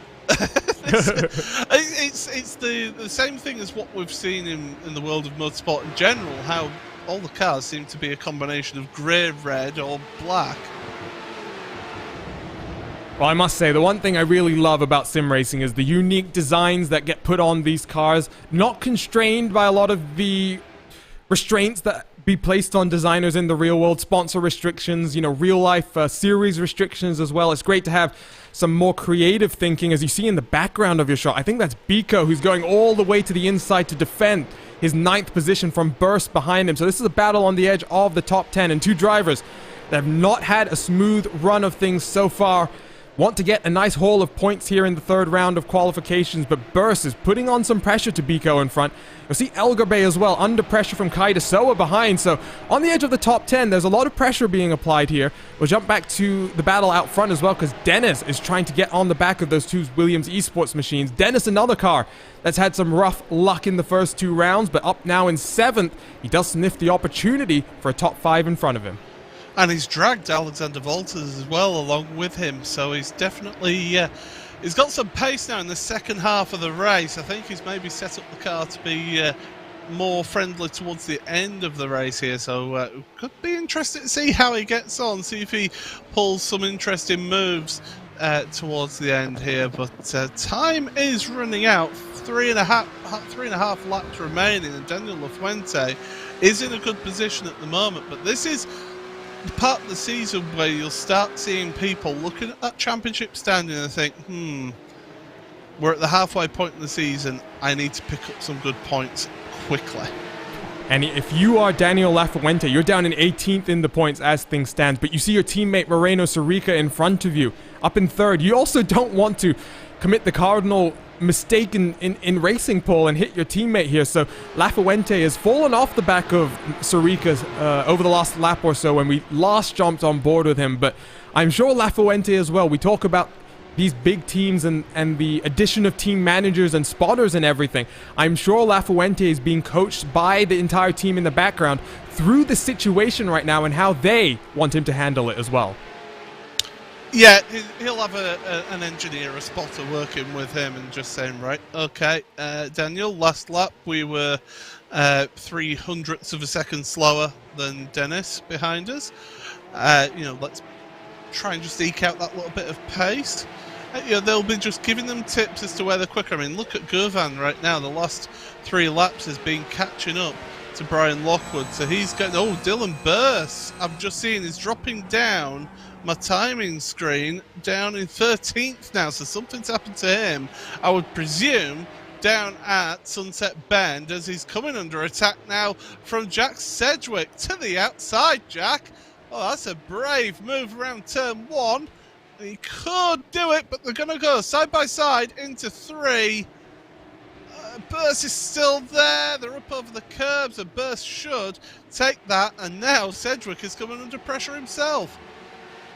Speaker 2: It's the same thing as what we've seen in the world of motorsport in general, how all the cars seem to be a combination of grey, red or black.
Speaker 1: Well, I must say, the one thing I really love about sim racing is the unique designs that get put on these cars, not constrained by a lot of the restraints that be placed on designers in the real world, sponsor restrictions, you know, real life series restrictions as well. It's great to have some more creative thinking, as you see in the background of your shot. I think that's Biko, who's going all the way to the inside to defend his 9th position from burst behind him. So this is a battle on the edge of the top 10, and two drivers that have not had a smooth run of things so far. want to get a nice haul of points here in the third round of qualifications, but Burst is putting on some pressure to Biko in front. You'll see Elgarbe as well, under pressure from Kaida, Soa behind, so on the edge of the top 10, there's a lot of pressure being applied here. We'll jump back to the battle out front as well, because Dennis is trying to get on the back of those two Williams Esports machines. Dennis, another car that's had some rough luck in the first 2 rounds, but up now in 7th, he does sniff the opportunity for a top 5 in front of him.
Speaker 2: And he's dragged Alexander Volters as well along with him, so he's definitely he's got some pace now in the second half of the race. I think he's maybe set up the car to be more friendly towards the end of the race here, so could be interested to see how he gets on, see if he pulls some interesting moves towards the end here. But time is running out, 3.5 laps remaining, and Daniel Lafuente is in a good position at the moment, but this is the part of the season where you'll start seeing people looking at that championship standing and think, we're at the halfway point in the season, I need to pick up some good points quickly.
Speaker 1: And if you are Daniel Lafuente, you're down in 18th in the points as things stand, but you see your teammate Moreno Sarica in front of you, up in 3rd. You also don't want to commit the cardinal mistake in racing pole and hit your teammate here, so Lafuente has fallen off the back of Sarica over the last lap or so when we last jumped on board with him, but I'm sure Lafuente as well. We talk about these big teams and the addition of team managers and spotters and everything. I'm sure Lafuente is being coached by the entire team in the background through the situation right now and how they want him to handle it as well.
Speaker 2: Yeah, he'll have an engineer, a spotter working with him and just saying, right, okay, Daniel, last lap we were 0.03 of a second slower than Dennis behind us. You know, let's try and just eke out that little bit of pace. You know, they'll be just giving them tips as to where they're quicker. I mean, look at Govan right now. The last 3 laps has been catching up to Brian Lockwood. So he's getting, oh, Dylan Burst, I'm just seeing, is dropping down my timing screen down in 13th now. So something's happened to him, I would presume, down at Sunset Bend, as he's coming under attack now from Jack Sedgwick to the outside. Jack, oh, that's a brave move around turn 1. He could do it, but they're going to go side by side into 3. Burst is still there. They're up over the curbs, and Burst should take that. And now Sedgwick is coming under pressure himself.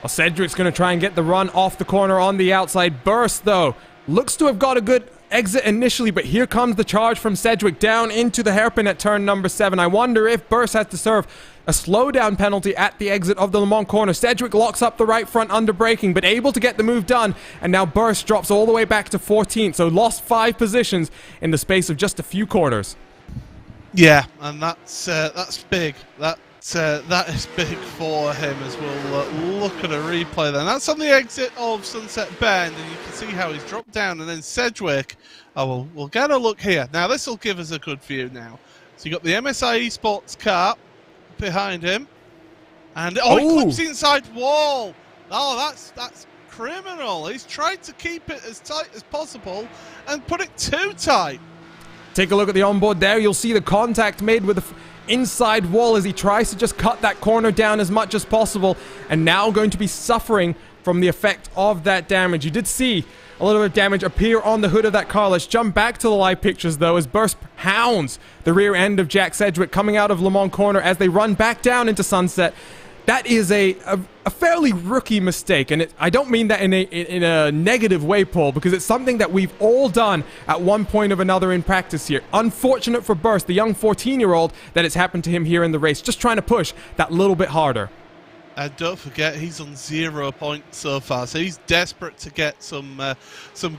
Speaker 1: Well, Sedgwick's going to try and get the run off the corner on the outside. Burst, though, looks to have got a good exit initially, but here comes the charge from Sedgwick down into the hairpin at turn number 7. I wonder if Burst has to serve a slowdown penalty at the exit of the Le Mans corner. Sedgwick locks up the right front under braking, but able to get the move done, and now Burst drops all the way back to 14th, so lost 5 positions in the space of just a few corners.
Speaker 2: Yeah, and that's big. That is big for him, as we'll look at a replay then. That's on the exit of Sunset Bend, and you can see how he's dropped down, and then Sedgwick, oh, we'll get a look here. Now this will give us a good view now. So you got the MSI Esports car behind him, and he clips the inside wall. Oh, that's criminal. He's tried to keep it as tight as possible and put it too tight.
Speaker 1: Take a look at the onboard there. You'll see the contact made with the inside wall as he tries to just cut that corner down as much as possible, and now going to be suffering from the effect of that damage. You did see a little bit of damage appear on the hood of that car. Let's jump back to the live pictures, though, as Burst hounds the rear end of Jack Sedgwick coming out of Le Mans corner as they run back down into Sunset. That is a fairly rookie mistake, and I don't mean that in a negative way, Paul, because it's something that we've all done at one point or another in practice here. Unfortunate for Burst, the young 14-year-old, that it's happened to him here in the race, just trying to push that little bit harder.
Speaker 2: And don't forget, he's on 0 points so far, so he's desperate to get some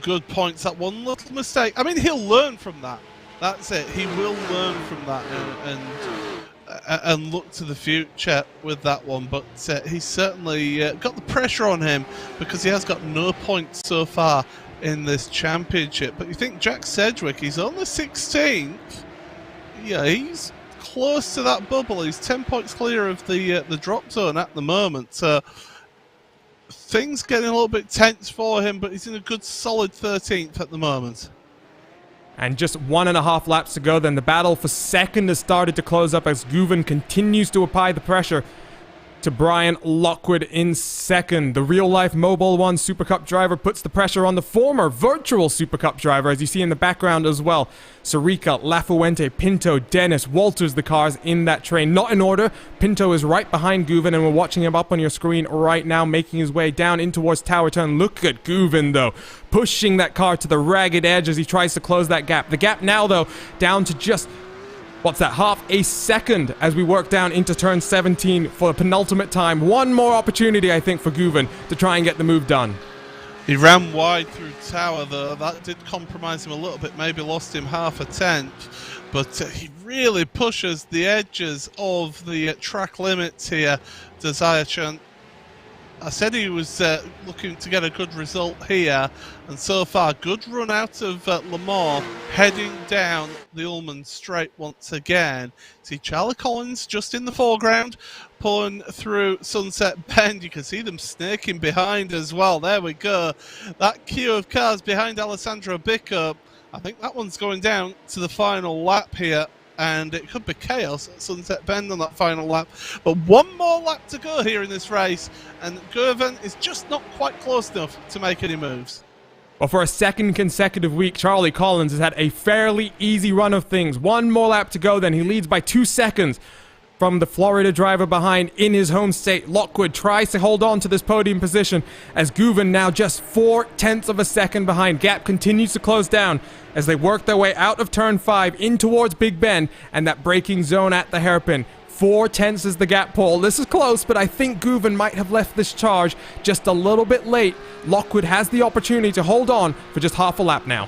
Speaker 2: good points. That one little mistake, I mean, he'll learn from that. That's it. He will learn from that and look to the future with that one. But he's certainly got the pressure on him because he has got no points so far in this championship. But you think Jack Sedgwick, he's on the 16th. Yeah, he's close to that bubble. He's 10 points clear of the drop zone at the moment. So things getting a little bit tense for him, but he's in a good solid 13th at the moment.
Speaker 1: And just 1.5 laps to go, then the battle for second has started to close up as Guven continues to apply the pressure. to Brian Lockwood in second. The real-life Mobile One Super Cup driver puts the pressure on the former virtual Super Cup driver, as you see in the background as well. Sarica, Lafuente, Pinto, Dennis, Walters, the cars in that train. Not in order. Pinto is right behind Guven, and we're watching him up on your screen right now, making his way down in towards Tower Turn. Look at Guven, though, pushing that car to the ragged edge as he tries to close that gap. The gap now, though, down to just... what's that, half a second as we work down into turn 17 for the penultimate time. One more opportunity, I think, for Guven to try and get the move done.
Speaker 2: He ran wide through Tower, though. That did compromise him a little bit, maybe lost him half a tenth. But he really pushes the edges of the track limits here, Desire. I said he was looking to get a good result here, and so far, good run out of Le Mans, heading down the Ullman Straight once again. See Charlie Collins just in the foreground, pulling through Sunset Bend. You can see them snaking behind as well. There we go. That queue of cars behind Alessandro Bicco. I think that one's going down to the final lap here. And it could be chaos at Sunset Bend on that final lap. But one more lap to go here in this race, and Guven is just not quite close enough to make any moves.
Speaker 1: Well, for a second consecutive week, Charlie Collins has had a fairly easy run of things. One more lap to go, then he leads by 2 seconds from the Florida driver behind in his home state. Lockwood tries to hold on to this podium position as Guven now just 0.4 of a second behind. Gap continues to close down as they work their way out of turn 5 in towards Big Bend and that braking zone at the hairpin. 0.4 is the gap, Paul. This is close, but I think Guven might have left this charge just a little bit late. Lockwood has the opportunity to hold on for just half a lap now.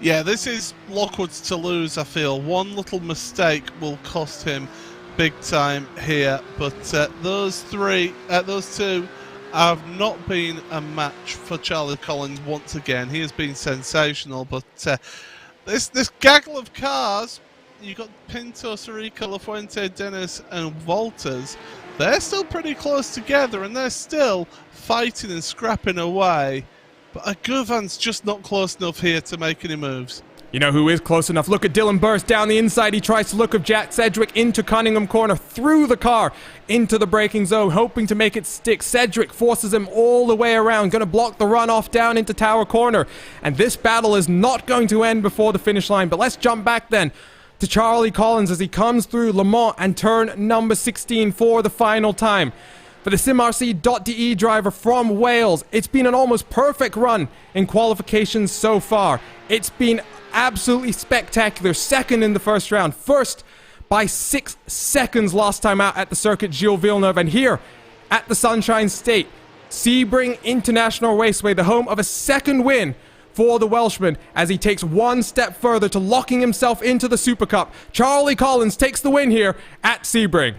Speaker 2: Yeah, this is Lockwood's to lose, I feel. One little mistake will cost him big time here. But those two have not been a match for Charlie Collins once again. He has been sensational. But this gaggle of cars, you've got Pinto, Sarica, Lafuente, Dennis and Walters. They're still pretty close together and they're still fighting and scrapping away. But Guven's just not close enough here to make any moves.
Speaker 1: You know who is close enough? Look at Dylan Burst down the inside. He tries to look at Jack Cedric into Cunningham corner, through the car, into the braking zone, hoping to make it stick. Cedric forces him all the way around, going to block the runoff down into Tower Corner. And this battle is not going to end before the finish line. But let's jump back then to Charlie Collins as he comes through Le Mans and turn number 16 for the final time. For the SimRC.de driver from Wales, it's been an almost perfect run in qualifications so far. It's been absolutely spectacular. Second in the first round. First by 6 seconds last time out at the circuit Gilles Villeneuve. And here at the Sunshine State, Sebring International Raceway, the home of a second win for the Welshman as he takes one step further to locking himself into the Super Cup. Charlie Collins takes the win here at Sebring.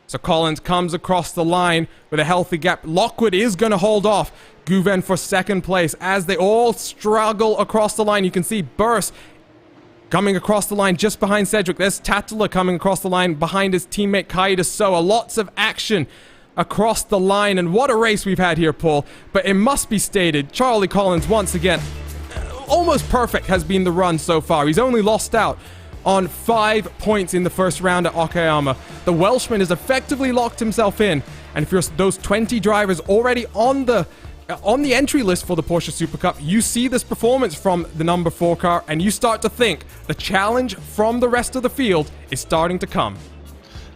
Speaker 1: So Collins comes across the line with a healthy gap. Lockwood is going to hold off Guven for second place as they all struggle across the line. You can see Burst coming across the line just behind Cedric. There's Tatula coming across the line behind his teammate Kaida Soa. Lots of action across the line, and what a race we've had here, Paul. But it must be stated, Charlie Collins once again, almost perfect has been the run so far. He's only lost out on 5 points in the first round at Okayama. The Welshman has effectively locked himself in, and if you're those 20 drivers already on the entry list for the Porsche Super Cup, you see this performance from the number 4 car, and you start to think the challenge from the rest of the field is starting to come.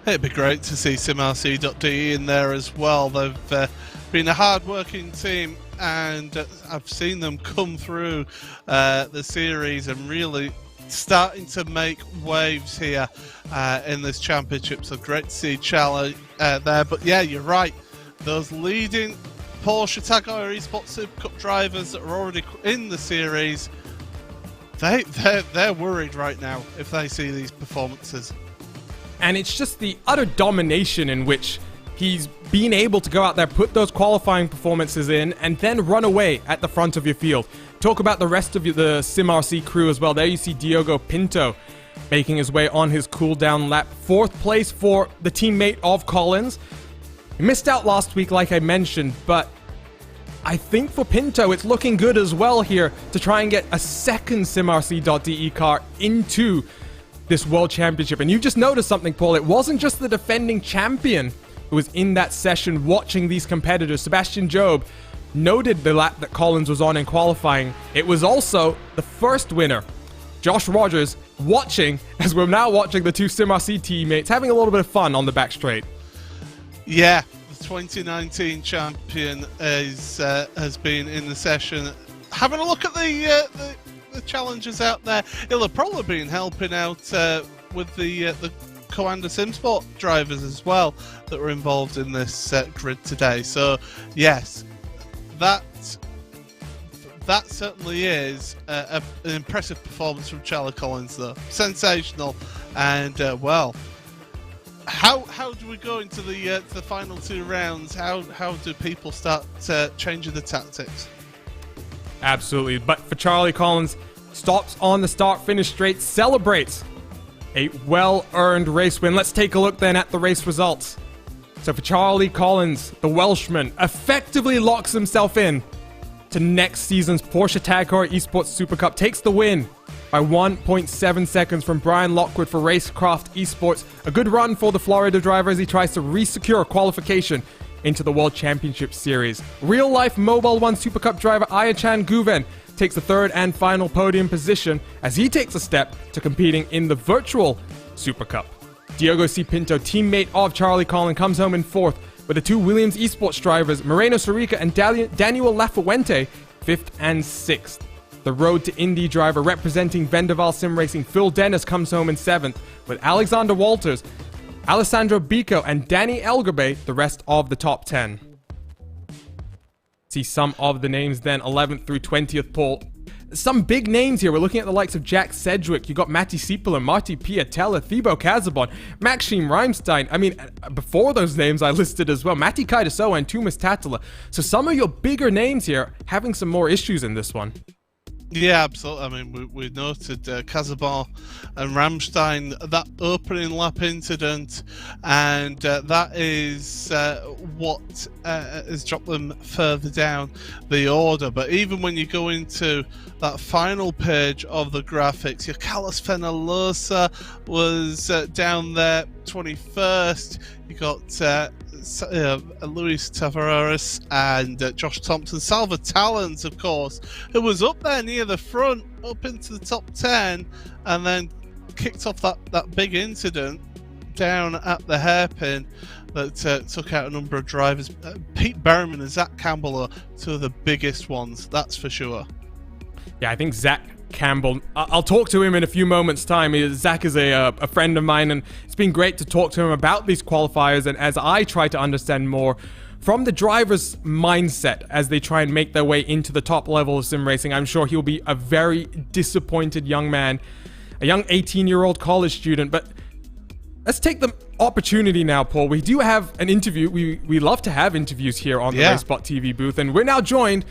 Speaker 2: It'd be great to see SimRC.de in there as well. They've been a hard-working team, and I've seen them come through the series and really starting to make waves here in this championship. So great to see Charlie there. But yeah, you're right. Those leading Porsche Tag Heuer Esport Super Cup drivers that are already in the series, they're worried right now if they see these performances.
Speaker 1: And it's just the utter domination in which he's been able to go out there, put those qualifying performances in, and then run away at the front of your field. Talk about the rest of the SimRC crew as well. There you see Diogo Pinto making his way on his cool-down lap. 4th place for the teammate of Collins. He missed out last week, like I mentioned, but I think for Pinto, it's looking good as well here to try and get a second SimRC.de car into this World Championship. And you just noticed something, Paul. It wasn't just the defending champion who was in that session watching these competitors. Sebastian Job noted the lap that Collins was on in qualifying. It was also the first winner, Josh Rogers, watching, as we're now watching the two SimRC teammates having a little bit of fun on the back straight.
Speaker 2: Yeah, the 2019 champion has been in the session, having a look at the challenges out there. He'll have probably been helping out with the Coanda SimSport drivers as well that were involved in this grid today. So yes, that certainly is an impressive performance from Charlie Collins, though. Sensational. And well, how do we go into the final two rounds? How do people start changing the tactics?
Speaker 1: Absolutely. But for Charlie Collins, stops on the start-finish straight, celebrates a well-earned race win. Let's take a look then at the race results. So for Charlie Collins, the Welshman effectively locks himself in to next season's Porsche Tag Heuer Esports Super Cup, takes the win by 1.7 seconds from Brian Lockwood for Racecraft Esports. A good run for the Florida driver as he tries to re-secure qualification into the World Championship Series. Real-life Mobile One Super Cup driver Ayachan Guven takes the third and final podium position as he takes a step to competing in the virtual Super Cup. Diogo C. Pinto, teammate of Charlie Collins, comes home in fourth, with the two Williams Esports drivers, Moreno Sorica and Daniel Lafuente, 5th and 6th. The Road to Indy driver representing Vendaval Sim Racing, Phil Dennis, comes home in 7th, with Alexander Walters, Alessandro Bico, and Danny Elgabe the rest of the top 10. See some of the names then, 11th through 20th, Paul. Some big names here. We're looking at the likes of Jack Sedgwick. You got Matti Siepeler, Marty Piatella, Thibaut Casabon, Maxime Reimstein. I mean, before those names I listed as well, Matti Kaidasoa and Tumas Tatala. So some of your bigger names here having some more issues in this one.
Speaker 2: Yeah, absolutely. I mean, we noted Casabon and Rammstein, that opening lap incident, and that is what has dropped them further down the order. But even when you go into that final page of the graphics, your Carlos Fenalosa was down there 21st. You got Luis Tavares and Josh Thompson. Salva Talons, of course, who was up there near the front, up into the top 10, and then kicked off that big incident down at the hairpin that took out a number of drivers. Pete Berryman and Zach Campbell are two of the biggest ones, that's for sure.
Speaker 1: Yeah, I think Zach Campbell, I'll talk to him in a few moments' time. Zach is a friend of mine, and it's been great to talk to him about these qualifiers, and as I try to understand more from the driver's mindset as they try and make their way into the top level of sim racing. I'm sure he'll be a very disappointed young man, a young 18-year-old college student. But let's take the opportunity now, Paul. We do have an interview. We love to have interviews here on the RaceSpotTV booth, and we're now joined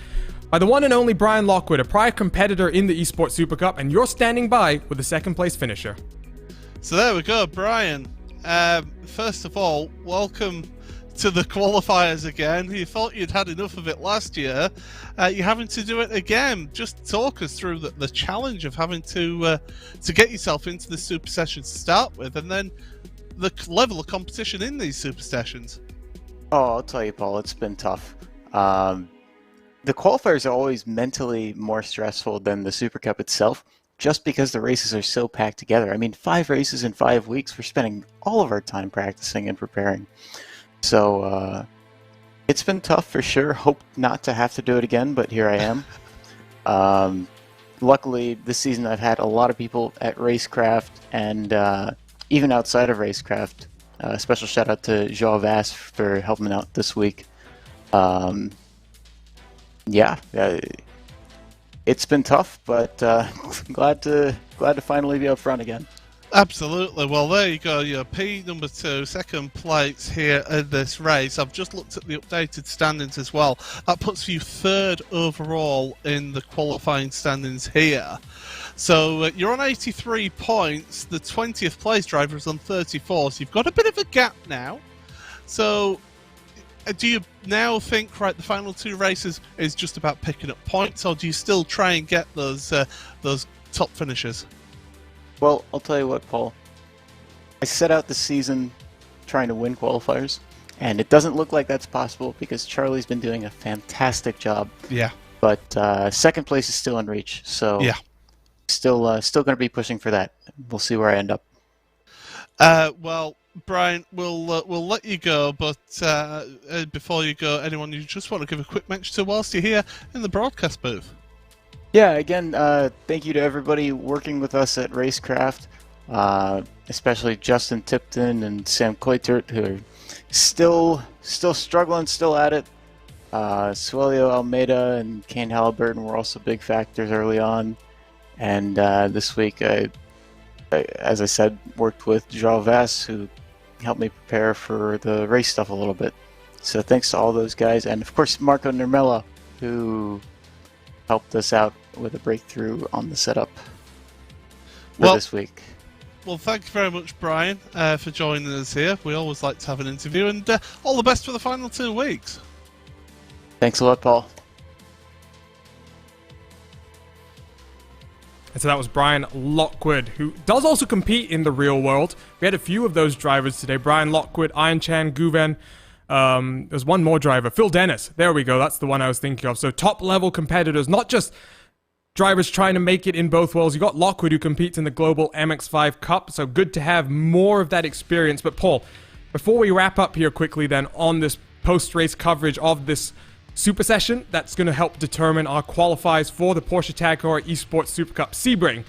Speaker 1: by the one and only Brian Lockwood, a prior competitor in the Esports Super Cup, and you're standing by with the second place finisher.
Speaker 2: So there we go, Brian. First of all, welcome to the qualifiers again. You thought you'd had enough of it last year. You're having to do it again. Just talk us through the challenge of having to get yourself into the Super Session to start with, and then the level of competition in these Super Sessions.
Speaker 5: Oh, I'll tell you, Paul, it's been tough. The qualifiers are always mentally more stressful than the Super Cup itself, just because the races are so packed together. I mean, 5 races in 5 weeks. We're spending all of our time practicing and preparing. So it's been tough for sure. Hope not to have to do it again, but here I am. Luckily, this season I've had a lot of people at Racecraft and even outside of Racecraft. Special shout out to Joao Vass for helping out this week. Yeah, it's been tough, but glad to finally be up front again.
Speaker 2: Absolutely. Well, there you go. You're P number 2, second place here in this race. I've just looked at the updated standings as well. That puts you 3rd overall in the qualifying standings here. So you're on 83 points. The 20th place driver is on 34. So you've got a bit of a gap now. So do you now think, right, the final 2 races is just about picking up points, or do you still try and get those top finishes?
Speaker 5: Well, I'll tell you what, Paul. I set out the season trying to win qualifiers, and it doesn't look like that's possible because Charlie's been doing a fantastic job.
Speaker 2: Yeah.
Speaker 5: But second place is still in reach, so
Speaker 2: yeah,
Speaker 5: still going to be pushing for that. We'll see where I end up.
Speaker 2: Well, Brian, we'll let you go, but before you go, anyone you just want to give a quick mention to whilst you're here in the broadcast booth?
Speaker 5: Yeah, again, thank you to everybody working with us at Racecraft, especially Justin Tipton and Sam Coitert, who are still struggling, still at it. Suelio Almeida and Kane Halliburton were also big factors early on, and this week I, as I said, worked with João Vaz, who helped me prepare for the race stuff a little bit. So thanks to all those guys, and of course Marco Nurmela, who helped us out with a breakthrough on the setup for this week.
Speaker 2: Well, thank you very much, Brian, for joining us here. We always like to have an interview, and all the best for the final 2 weeks.
Speaker 5: Thanks a lot, Paul.
Speaker 1: And so that was Brian Lockwood, who does also compete in the real world. We had a few of those drivers today. Brian Lockwood, Iron Chan, Guven. There's one more driver, Phil Dennis. There we go. That's the one I was thinking of. So top-level competitors, not just drivers trying to make it in both worlds. You got Lockwood, who competes in the Global MX-5 Cup. So good to have more of that experience. But Paul, before we wrap up here quickly then on this post-race coverage of this Super Session that's going to help determine our qualifiers for the Porsche Tag Heuer Esports Super Cup. Sebring,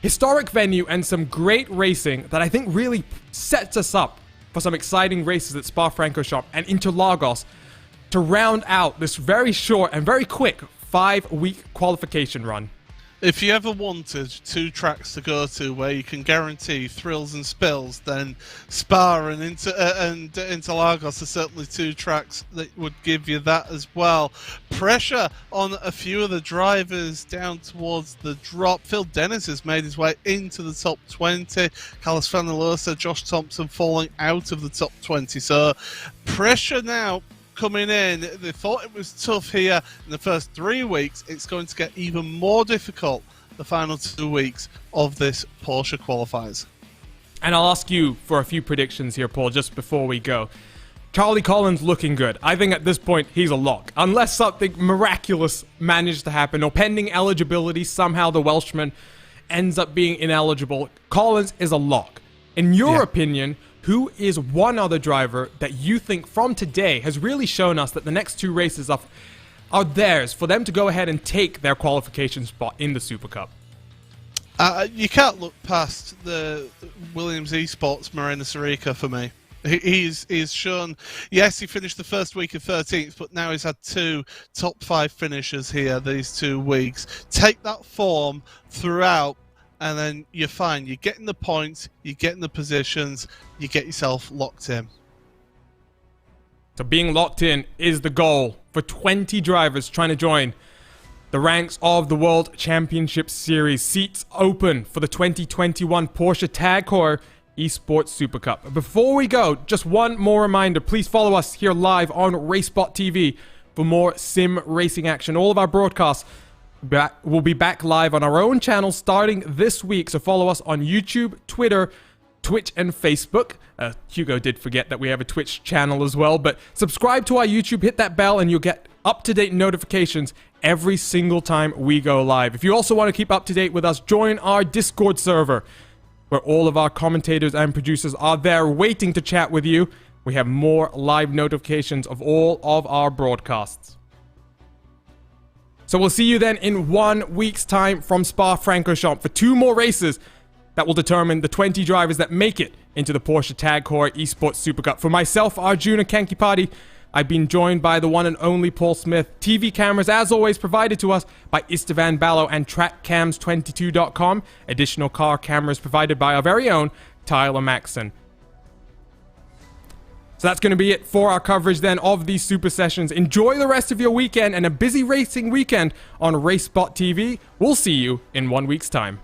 Speaker 1: historic venue and some great racing that I think really sets us up for some exciting races at Spa-Francorchamps and Interlagos to round out this very short and very quick 5-week qualification run.
Speaker 2: If you ever wanted 2 tracks to go to where you can guarantee thrills and spills, then Spa and Interlagos are certainly 2 tracks that would give you that as well. Pressure on a few of the drivers down towards the drop. Phil Dennis has made his way into the top 20. Carlos Fanalosa, Josh Thompson falling out of the top 20. So pressure now coming in. They thought it was tough here in the first 3 weeks. It's going to get even more difficult the final 2 weeks of this Porsche qualifiers.
Speaker 1: And I'll ask you for a few predictions here, Paul, just before we go. Charlie Collins looking good. I think at this point he's a lock. Unless something miraculous managed to happen, or pending eligibility, somehow the Welshman ends up being ineligible, Collins is a lock. In your opinion, who is one other driver that you think from today has really shown us that the next 2 races are theirs for them to go ahead and take their qualification spot in the Super Cup?
Speaker 2: You can't look past the Williams Esports Moreno Sorica for me. He's shown, yes, he finished the first week of 13th, but now he's had 2 top 5 finishes here these 2 weeks. Take that form throughout, and then you're fine. You're getting the points, you're getting the positions, you get yourself locked in.
Speaker 1: So being locked in is the goal for 20 drivers trying to join the ranks of the World Championship Series. Seats open for the 2021 Porsche Tag Heuer Esports Super Cup. Before we go, just one more reminder. Please follow us here live on RaceSpotTV for more sim racing action. All of our broadcasts will be back live on our own channel starting this week. So follow us on YouTube, Twitter, Twitch, and Facebook. Hugo did forget that we have a Twitch channel as well. But subscribe to our YouTube, hit that bell, and you'll get up-to-date notifications every single time we go live. If you also want to keep up to date with us, join our Discord server, where all of our commentators and producers are there waiting to chat with you. We have more live notifications of all of our broadcasts. So we'll see you then in 1 week's time from Spa-Francorchamps for 2 more races that will determine the 20 drivers that make it into the Porsche Tag Heuer Esports Super Cup. For myself, Arjuna Kankipati, I've been joined by the one and only Paul Smith. TV cameras, as always, provided to us by Istvan Ballo and TrackCams22.com. Additional car cameras provided by our very own Tyler Maxson. So that's going to be it for our coverage then of these Super Sessions. Enjoy the rest of your weekend and a busy racing weekend on RaceSpotTV. We'll see you in 1 week's time.